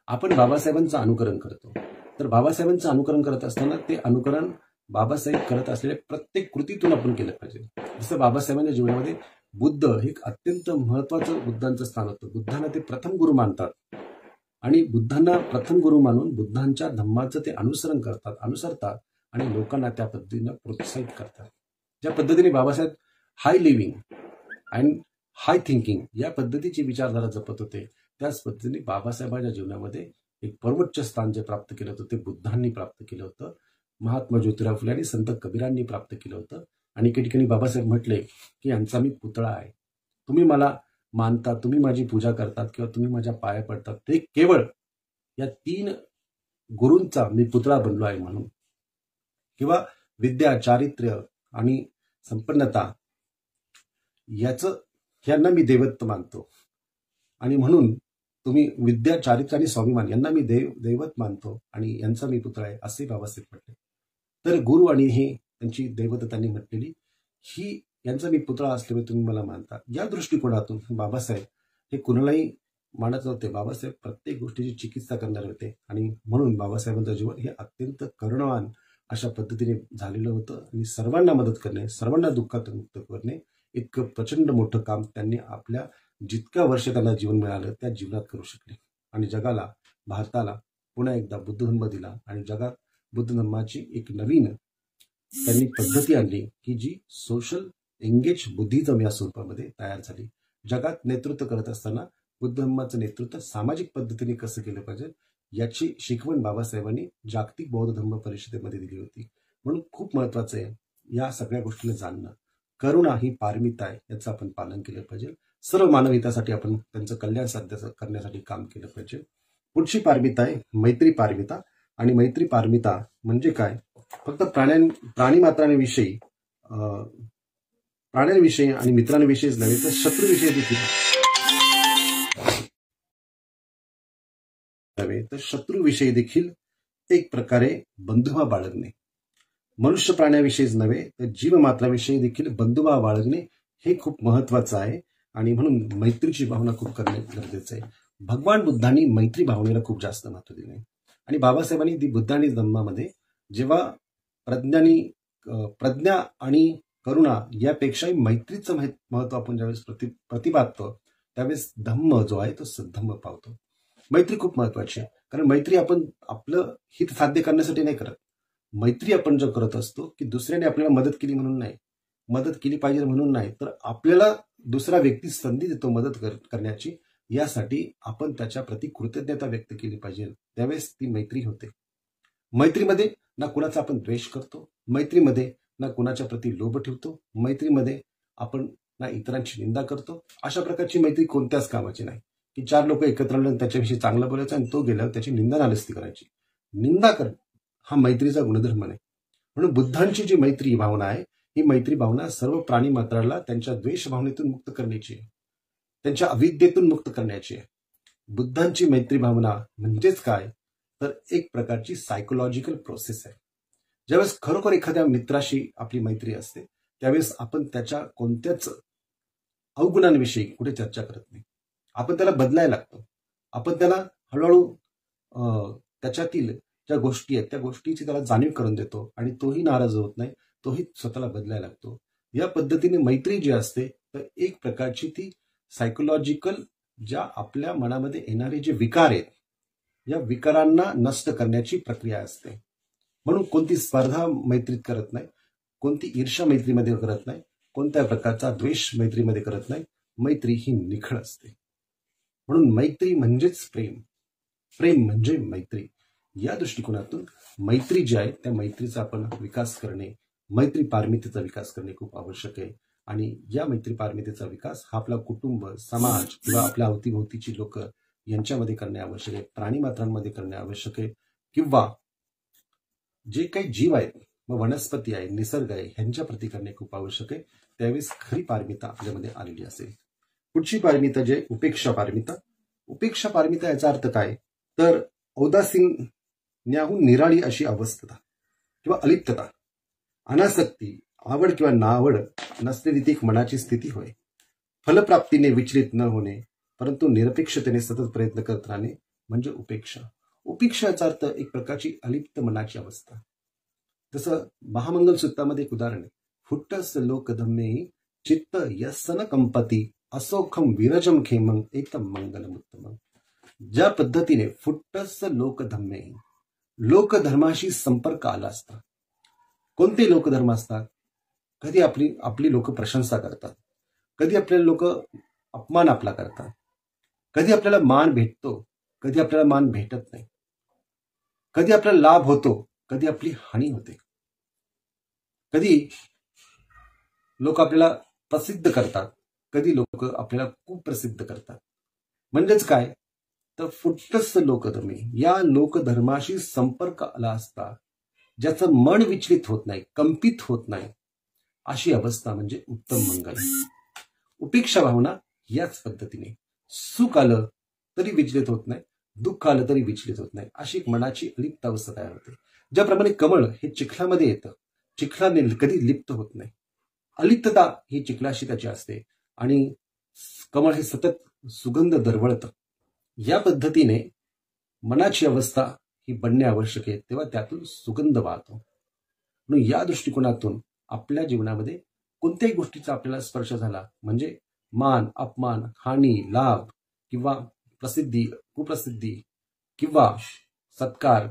आपण बाबासाहेबांचं अनुकरण करतो, तर बाबासाहेबांचं अनुकरण करत असताना ते अनुकरण बाबासाहेब करत असलेल्या प्रत्येक कृतीतून आपण केलं पाहिजे. जसं बाबासाहेबांच्या जीवनामध्ये बुद्ध हे अत्यंत महत्वाचं बुद्धांचं स्थान होतं. बुद्धांना ते प्रथम गुरु मानतात आणि बुद्धांना प्रथम गुरु मानून बुद्धांच्या धम्माचं ते अनुसरतात आणि लोकांना त्या पद्धतीनं प्रोत्साहित करतात. ज्या पद्धतीने बाबासाहेब हाय लिव्हिंग अँड हाय थिंकिंग या पद्धतीची विचारधारा जपत होते, त्याच पद्धतीने बाबासाहेबांच्या जीवनामध्ये एक सर्वोच्च स्थान जे प्राप्त केलं होतं ते बुद्धांनी प्राप्त केलं होतं, महात्मा ज्योतिराव फुले आणि संत कबीरांनी प्राप्त केलं होतं. आणि काही ठिकाणी बाबासाहेब म्हटले की यांचा मी पुतळा आहे, तुम्ही मला मानता, तुम्ही माझी पूजा करतात किंवा तुम्ही माझ्या पाया पडतात, ते केवळ या 3 गुरूंचा मी पुतळा बनलो आहे म्हणून. किंवा विद्या, चारित्र्य आणि संपन्नता यांना मी दैवत मानतो आणि म्हणून तुम्ही विद्या, चारित्र्य आणि स्वाभिमान यांना मी दैवत मानतो आणि यांचा मी पुतळा आहे असे बाबासाहेब म्हटले. तर गुरु आणि हे त्यांची दैवत त्यांनी म्हटलेली ही यांचा मी पुतळा असल्यामुळे तुम्ही मला मानता. या दृष्टिकोनातून बाबासाहेब हे कुणालाही मानत नव्हते. बाबासाहेब प्रत्येक गोष्टीची चिकित्सा करणारे होते आणि म्हणून बाबासाहेबांचं जीवन हे अत्यंत करुणावान अशा पद्धतीने झालेलं होतं आणि सर्वांना मदत करणे, सर्वांना दुःखातून मुक्त करणे इतकं प्रचंड मोठं काम त्यांनी आपल्या जितक्या वर्ष त्यांना जीवन मिळालं त्या जीवनात करू शकले आणि जगाला, भारताला पुन्हा एकदा बुद्ध धर्म दिला आणि जगात बुद्ध धर्माची एक नवीन त्यांनी पद्धती आणली की जी सोशल एंगेज बुद्धिझम या स्वरूपामध्ये तयार झाली. जगात नेतृत्व करत असताना बुद्ध धर्माचं नेतृत्व सामाजिक पद्धतीने कसं केलं पाहिजे याची शिकवण बाबासाहेबांनी जागतिक बौद्ध धर्म परिषदेमध्ये दिली होती. म्हणून खूप महत्वाचं आहे या सगळ्या गोष्टीला जाणणं. करुणा ही पारमिता आहे, याचं आपण पालन केलं पाहिजे. सर्व मानवहितासाठी आपण त्यांचं कल्याण साध्य करण्यासाठी काम केलं पाहिजे. पुढची पारमिता आहे मैत्री पारमिता. आणि मैत्री पारमिता म्हणजे काय? फक्त प्राणीमात्रांविषयी आणि मित्रांविषयीच नव्हे तर शत्रूविषयी देखील एक प्रकारे बंधुभाव बाळगणे. मनुष्य प्राण्याविषयीच नव्हे तर जीवमात्राविषयी देखील बंधुभाव बाळगणे हे खूप महत्वाचं आहे आणि म्हणून मैत्रीची भावना खूप करणे गरजेचं आहे. भगवान बुद्धांनी मैत्री भावनेला खूप जास्त महत्व दिले आणि बाबासाहेबांनी दी बुद्ध आणि धम्मामध्ये जेव्हा प्रज्ञा आणि करुणा यापेक्षाही मैत्रीचं महत्व आपण ज्यावेळेस प्रतिपादतो त्यावेळेस धम्म जो आहे तो सद्धम्म पावतो. मैत्री खूप महत्वाची आहे कारण मैत्री आपण आपलं हित साध्य करण्यासाठी नाही करत. मैत्री आपण जो करत असतो की दुसऱ्याने आपल्याला मदत केली म्हणून नाही, मदत केली पाहिजे म्हणून नाही, तर आपल्याला दुसरा व्यक्ती संधी देतो मदत करण्याची, यासाठी आपण त्याच्या प्रति कृतज्ञता व्यक्त केली पाहिजे, त्यावेळेस ती मैत्री होते. मैत्रीमध्ये ना कुणाचा आपण द्वेष करतो, मैत्रीमध्ये ना कुणाच्या प्रति लोभ ठेवतो, मैत्रीमध्ये आपण ना इतरांची निंदा करतो. अशा प्रकारची मैत्री कोणत्याच कामाची नाही. की 4 लोक एकत्र आले त्याच्याविषयी चांगलं बोलायचं आणि तो गेल्यावर त्याची निंदा नालस्ती करायची. निंदा करणं हा मैत्रीचा गुणधर्म नाही. म्हणून बुद्धांची जी मैत्री भावना आहे ही मैत्री भावना सर्व प्राणी मात्राला त्यांच्या द्वेष भावनेतून मुक्त करण्याची आहे, त्यांच्या अविद्येतून मुक्त करण्याची आहे. बुद्धांची मैत्री भावना म्हणजेच काय तर एक प्रकारची सायकोलॉजिकल प्रोसेस आहे. ज्यावेळेस खरोखर एखाद्या मित्राशी आपली मैत्री असते त्यावेळेस आपण त्याच्या कोणत्याच अवगुणांविषयी कुठे चर्चा करत नाही. आपण त्याला बदलायला लागतो. आपण त्याला हळूहळू त्याच्यातील ज्या गोष्टी आहेत त्या गोष्टीची त्याला जाणीव करून देतो आणि तोही नाराज होत नाही, तोही स्वतःला बदलायला लागतो. या पद्धतीने मैत्री जी असते तर एक प्रकारची ती सायकोलॉजिकल ज्या आपल्या मनामध्ये येणारे जे विकार आहेत या विकारांना नष्ट करण्याची प्रक्रिया असते. म्हणून कोणती स्पर्धा मैत्रीत करत नाही, कोणती ईर्ष्या मैत्रीमध्ये करत नाही, कोणत्या प्रकारचा द्वेष मैत्रीमध्ये करत नाही. मैत्री ही निखळ असते. म्हणून मैत्री म्हणजेच प्रेम, प्रेम म्हणजे मैत्री. या दृष्टिकोनातून मैत्री जी आहे त्या मैत्रीचा आपण विकास करणे, मैत्री पारमितेचा विकास करणे खूप आवश्यक आहे. आणि या मैत्री पारमितेचा विकास हा आपला कुटुंब, समाज किंवा आपल्या अवतीभोवतीची लोक यांच्यामध्ये करणे आवश्यक आहे, प्राणी मात्रांमध्ये करणे आवश्यक आहे, किंवा जे काही जीव आहेत मग वनस्पती आहे, निसर्ग आहे ह्यांच्या प्रती करणे खूप आवश्यक आहे. त्यावेळेस खरी पारमिता आपल्यामध्ये आलेली असेल. पुढची पारमिता जे उपेक्षा पारमिता. उपेक्षा पारमिता याचा अर्थ काय तर औदासीन्याहून निराळी अशी अवस्था किंवा अलिप्तता, अनासक्ती, आवड किंवा नावड नसलेली ती एक मनाची स्थिती होय. फलप्राप्तीने विचलित न होणे परंतु निरपेक्षतेने सतत प्रयत्न करत राहणे म्हणजे उपेक्षा. उपेक्षा याचा अर्थ एक प्रकारची अलिप्त मनाची अवस्था. जसं महामंगल सूत्रामध्ये एक उदाहरण आहे. फुट्टस लोकधम्मे चित्त यसन कंपती असोखम विरजम खेमं एकदम मंगलम उत्तमं. ज्या पद्धतीने फुट्टस लोकधम्मे लोकधर्माशी संपर्क आला असता. कोणते लोकधर्म असतात? कधी आपली लोक प्रशंसा करतात, कधी आपल्याला लोक अपमान आपला करतात, कधी आपल्याला मान भेटतो, कधी आपल्याला मान भेटत नाही, कधी आपल्याला लाभ होतो, कधी आपली हानी होते, कधी लोक आपल्याला प्रसिद्ध करतात, कधी लोक आपल्याला खूप प्रसिद्ध करतात. म्हणजेच काय तर फुट्टस लोकधर्मी या लोकधर्माशी संपर्क आला असता ज्याचं मन विचलित होत नाही, कंपित होत नाही, अशी अवस्था म्हणजे उत्तम मंगल. उपेक्षा भावना याच पद्धतीने सुख आलं तरी विचलित होत नाही, दुःख आलं तरी विचलित होत नाही, अशी एक मनाची अलिप्त अवस्था तयार होते. ज्याप्रमाणे कमळ हे चिखलामध्ये येतं, चिखलाने कधी लिप्त होत नाही. अलिप्तता ही चिखलाशी त्याची असते आणि कमळ हे सतत सुगंध दरवळतं. या पद्धतीने मनाची अवस्था ही बनणे आवश्यक आहे, तेव्हा त्यातून सुगंध वाहतो. म्हणून या दृष्टिकोनातून आपल्या जीवनामध्ये कोणत्याही गोष्टीचा आपल्याला स्पर्श झाला म्हणजे मान, अपमान, हानी, लाभ किंवा प्रसिद्धी, कुप्रसिद्धी किंवा सत्कार,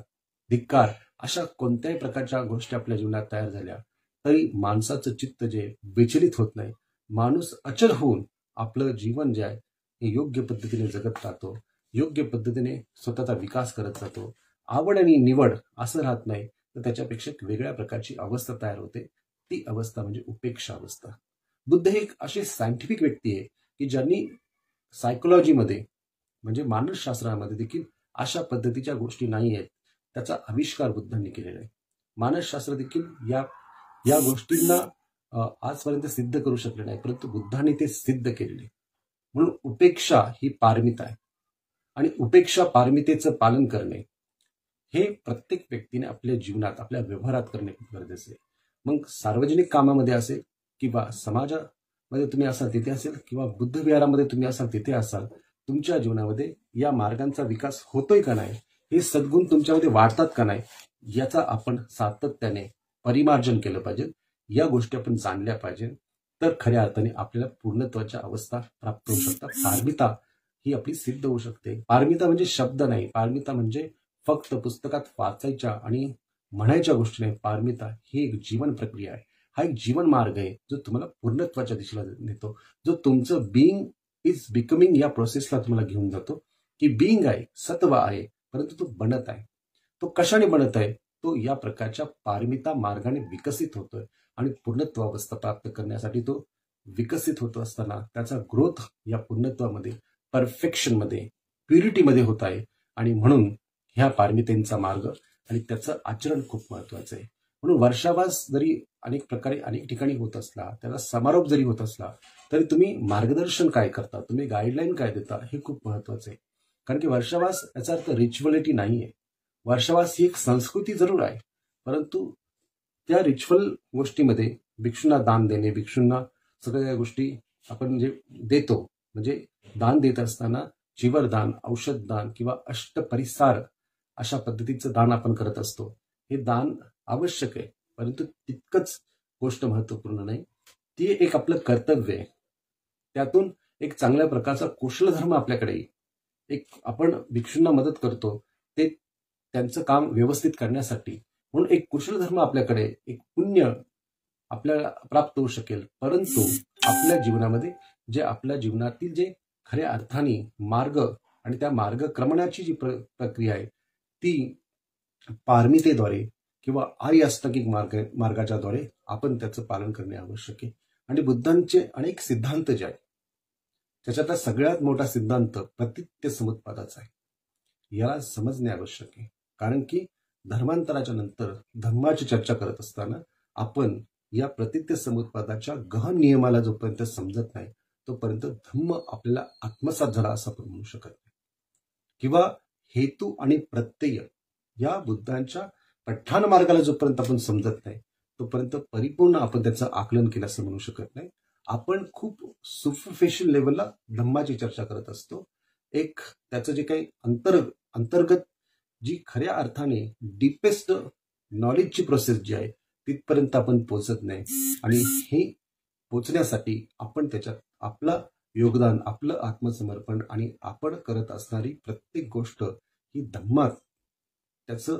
धिक्कार अशा कोणत्याही प्रकारच्या गोष्टी आपल्या जीवनात तयार झाल्या तरी माणसाचं चित्त जे विचलित होत नाही. माणूस अचल होऊन आपलं जीवन जे आहे हे योग्य पद्धतीने जगत राहतो, योग्य पद्धतीने स्वतःचा विकास करत जातो. आवड आणि निवड असं राहत नाही तर त्याच्यापेक्षा एक वेगळ्या प्रकारची अवस्था तयार होते. ती अवस्था म्हणजे उपेक्षा अवस्था. बुद्ध हे एक असे सायंटिफिक व्यक्ती आहे की ज्यांनी सायकोलॉजीमध्ये म्हणजे मानसशास्त्रामध्ये देखील अशा पद्धतीच्या गोष्टी नाही आहेत त्याचा आविष्कार बुद्धांनी केलेला आहे. मानसशास्त्र देखील या गोष्टींना आजपर्यंत सिद्ध करू शकले नाही, परंतु बुद्धांनी ते सिद्ध केलेले. म्हणून उपेक्षा ही पारमिता आहे आणि उपेक्षा पारमितेचं पालन करणे हे प्रत्येक व्यक्तीने आपल्या जीवनात, आपल्या व्यवहारात करणे खूप गरजेचे आहे. मग सार्वजनिक कामामध्ये असेल किंवा समाजामध्ये तुम्ही असाल तिथे असेल किंवा बुद्ध विहारामध्ये तुम्ही असाल तिथे असाल, तुमच्या जीवनामध्ये या मार्गांचा विकास होतोय का नाही, हे सद्गुण तुमच्यामध्ये वाढतात का नाही, याचा आपण सातत्याने परिमार्जन केलं पाहिजे. या गोष्टी आपण जाणल्या पाहिजे तर खऱ्या अर्थाने आपल्याला पूर्णत्वाच्या अवस्था प्राप्त होऊ शकतात. पारमिता ही आपली सिद्ध होऊ शकते. पारमिता म्हणजे शब्द नाही, पारमिता म्हणजे फक्त पुस्तकात वाचायच्या आणि म्हणायच्या गोष्टी नाही. पारमिता ही एक जीवन प्रक्रिया आहे, हा एक जीवन मार्ग आहे जो तुम्हाला पूर्णत्वाच्या दिशेला नेतो, जो तुमचं बिईंग इज बिकमिंग या प्रोसेसला तुम्हाला घेऊन जातो. की बिईंग आहे, सत्व आहे, परंतु तो बनत आहे. तो कशाने बनत आहे? तो या प्रकारच्या पारमिता मार्गाने विकसित होतोय आणि पूर्णत्वावस्था प्राप्त करण्यासाठी तो विकसित होत असताना त्याचा ग्रोथ या पूर्णत्वामध्ये परफेक्शनमध्ये, प्युरिटीमध्ये होत आहे. आणि म्हणून ह्या पारमितेचा मार्ग आणि त्याचं आचरण खूप महत्वाचं आहे. म्हणून वर्षावास जरी अनेक प्रकारे अनेक ठिकाणी होत असला, त्याचा समारोप जरी होत असला, तरी तुम्ही मार्गदर्शन काय करता, तुम्ही गाईडलाईन काय देता, हे खूप महत्वाचं आहे. कारण की वर्षावास याचा अर्थ रिच्युअलिटी नाहीये. वर्षावास ही एक संस्कृती जरूर आहे, परंतु त्या रिच्युअल गोष्टीमध्ये भिक्षूंना दान देणे, भिक्षूंना सगळ्या गोष्टी आपण जे देतो, म्हणजे दान देत असताना जीवरदान, औषधदान किंवा अष्टपरिसार अशा पद्धतीचं दान आपण करत असतो. हे दान आवश्यक आहे, परंतु तितकंच गोष्ट महत्वपूर्ण नाही. ती एक आपलं कर्तव्य आहे. त्यातून एक चांगल्या प्रकारचा कुशल धर्म आपल्याकडे येईल. एक आपण भिक्षूंना मदत करतो ते त्यांचं काम व्यवस्थित करण्यासाठी, म्हणून एक कुशल धर्म आपल्याकडे, एक पुण्य आपल्याला प्राप्त होऊ शकेल. परंतु आपल्या जीवनामध्ये जे आपल्या जीवनातील जे खऱ्या अर्थाने मार्ग आणि त्या मार्गक्रमणाची जी प्रक्रिया आहे ती पारमितेद्वारे किंवा आर्य अष्टांगिक मार्गाच्याद्वारे आपण त्याचं पालन करणे आवश्यक आहे. आणि बुद्धांचे अनेक सिद्धांत जे आहेत त्याच्यातला सगळ्यात मोठा सिद्धांत प्रतित्य समुत्पादाचा आहे. याला समजणे आवश्यक आहे. कारण की धर्मांतराच्या नंतर धर्माची चर्चा करत असताना आपण या प्रतित्य समुत्पादाच्या गहन नियमाला जोपर्यंत समजत नाही तोपर्यंत धम्म आपल्याला आत्मसात झाला असं आपण म्हणू शकत नाही. किंवा हेतू आणि प्रत्यय या बुद्धांच्या पठाण मार्गाला जोपर्यंत आपण समजत नाही तोपर्यंत परिपूर्ण आपण त्याचं आकलन केलं असं म्हणू शकत नाही. आपण खूप सुपरफिशियल लेवलला धम्माची चर्चा करत असतो. एक त्याचं जे काही अंतर्गत जी खऱ्या अर्थाने डीपेस्ट नॉलेजची प्रोसेस जी आहे तिथपर्यंत आपण पोहोचत नाही. आणि हे पोचण्यासाठी आपण त्याच्यात आपलं योगदान, आपलं आत्मसमर्पण आणि आपण करत असणारी प्रत्येक गोष्ट ही धम्मात त्याचं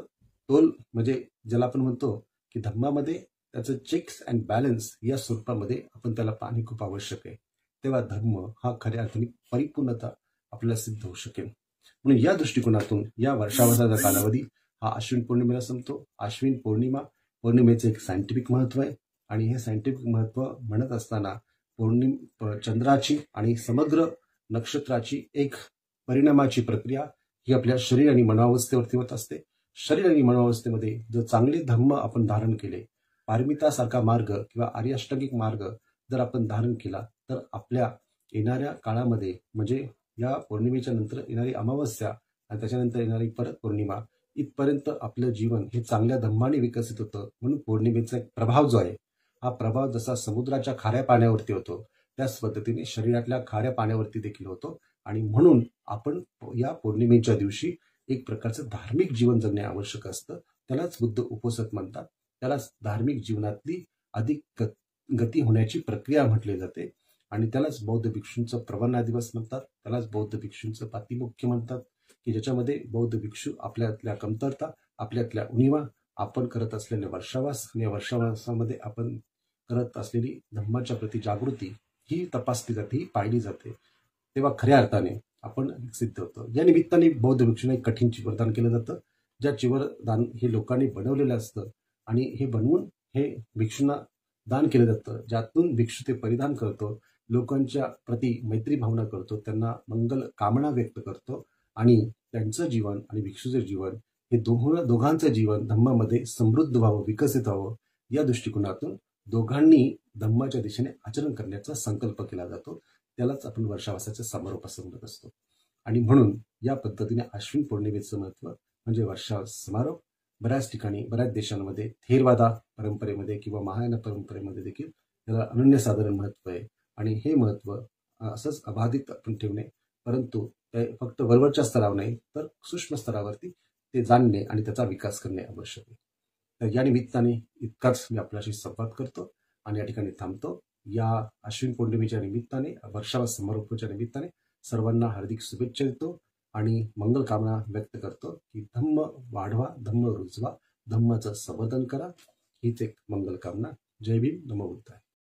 तोल, म्हणजे ज्याला आपण म्हणतो की धम्मामध्ये त्याचं चेक्स अँड बॅलन्स या स्वरूपामध्ये आपण त्याला पाहणे खूप आवश्यक आहे. तेव्हा धर्म हा खऱ्या अर्थाने परिपूर्णता आपल्याला सिद्ध होऊ शकेल. म्हणून या दृष्टिकोनातून या वर्षावासाचा कालावधी हा अश्विन पौर्णिमेला संपतो. अश्विन पौर्णिमेचं एक सायंटिफिक महत्व आहे. आणि हे सायंटिफिक महत्व म्हणत असताना चंद्राची आणि समग्र नक्षत्राची एक परिणामाची प्रक्रिया ही आपल्या शरीर आणि मनोवस्थेवरती होत असते. शरीर आणि मनोवस्थेमध्ये जर चांगले धम्म आपण धारण केले, पारमितासारखा मार्ग किंवा आर्य अष्टांगिक मार्ग जर आपण धारण केला तर आपल्या येणाऱ्या काळामध्ये, म्हणजे या पौर्णिमेच्या नंतर येणारी अमावस्या आणि त्याच्यानंतर येणारी परत पौर्णिमा, इथपर्यंत आपलं जीवन हे चांगल्या धम्माने विकसित होतं. म्हणून पौर्णिमेचा एक प्रभाव जो आहे, हा प्रभाव जसा समुद्राच्या खाऱ्या पाण्यावरती होतो त्याच पद्धतीने शरीरातल्या खाऱ्या पाण्यावरती देखील होतो. आणि म्हणून आपण या पौर्णिमेच्या दिवशी एक प्रकारचं धार्मिक जीवन जगणे आवश्यक असतं. त्यालाच बुद्ध उपोषक म्हणतात. त्यालाच धार्मिक जीवनातली अधिक गती होण्याची प्रक्रिया म्हटली जाते. आणि त्यालाच बौद्ध भिक्षूंचं प्रवणा दिवस म्हणतात. त्यालाच बौद्ध भिक्षूंचं पातिमोक्ष म्हणतात, की ज्याच्यामध्ये बौद्ध भिक्षू आपल्यातल्या कमतरता, आपल्यातल्या उणिवा, आपण करत असलेले वर्षावास आणि या वर्षावासामध्ये आपण करत असलेली धम्माच्या प्रती जागृती ही तपासली जाते, ही पाहिली जाते. तेव्हा खऱ्या अर्थाने आपण सिद्ध होतो. या निमित्ताने बौद्ध भिक्षूंना एक कठीण चिवरदान केलं जातं, ज्या चिवरदान हे लोकांनी बनवलेलं असतं आणि हे बनवून हे भिक्षूंना दान केलं जातं, ज्यातून भिक्षू ते परिधान करतो, लोकांच्या प्रती मैत्री भावना करतो, त्यांना मंगल कामना व्यक्त करतो आणि त्यांचं जीवन आणि भिक्षूचं जीवन हे दोघांचं जीवन धम्मामध्ये समृद्ध व्हावं, विकसित व्हावं, या दृष्टिकोनातून दोघांनी धम्माच्या दिशेने आचरण करण्याचा संकल्प केला जातो. त्यालाच आपण वर्षावासाचा समारोप असं म्हणत असतो. आणि म्हणून या पद्धतीने अश्विन पौर्णिमेचं महत्व म्हणजे वर्षावास समारोप बऱ्याच ठिकाणी, बऱ्याच देशांमध्ये थेरवादा परंपरेमध्ये किंवा महायान परंपरेमध्ये देखील त्याला अनन्यसाधारण महत्व आहे. आणि हे महत्व असंच अबाधित आपण ठेवणे, परंतु ते फक्त वरवरच्या स्तरावर नाही तर सूक्ष्म स्तरावरती ते जाणणे आणि त्याचा विकास करणे आवश्यक आहे. तर या निमित्ताने इतकाच मी आपल्याशी संवाद करतो आणि या ठिकाणी थांबतो. या अश्विन पौर्णिमेच्या निमित्ताने, वर्षावास समारोपाच्या निमित्ताने सर्वांना हार्दिक शुभेच्छा देतो आणि मंगल कामना व्यक्त करतो की धम्म वाढवा, धम्म रुजवा, धम्माचं संवर्धन करा, हीच एक मंगल कामना. जय भीम, नमो बुद्धाय.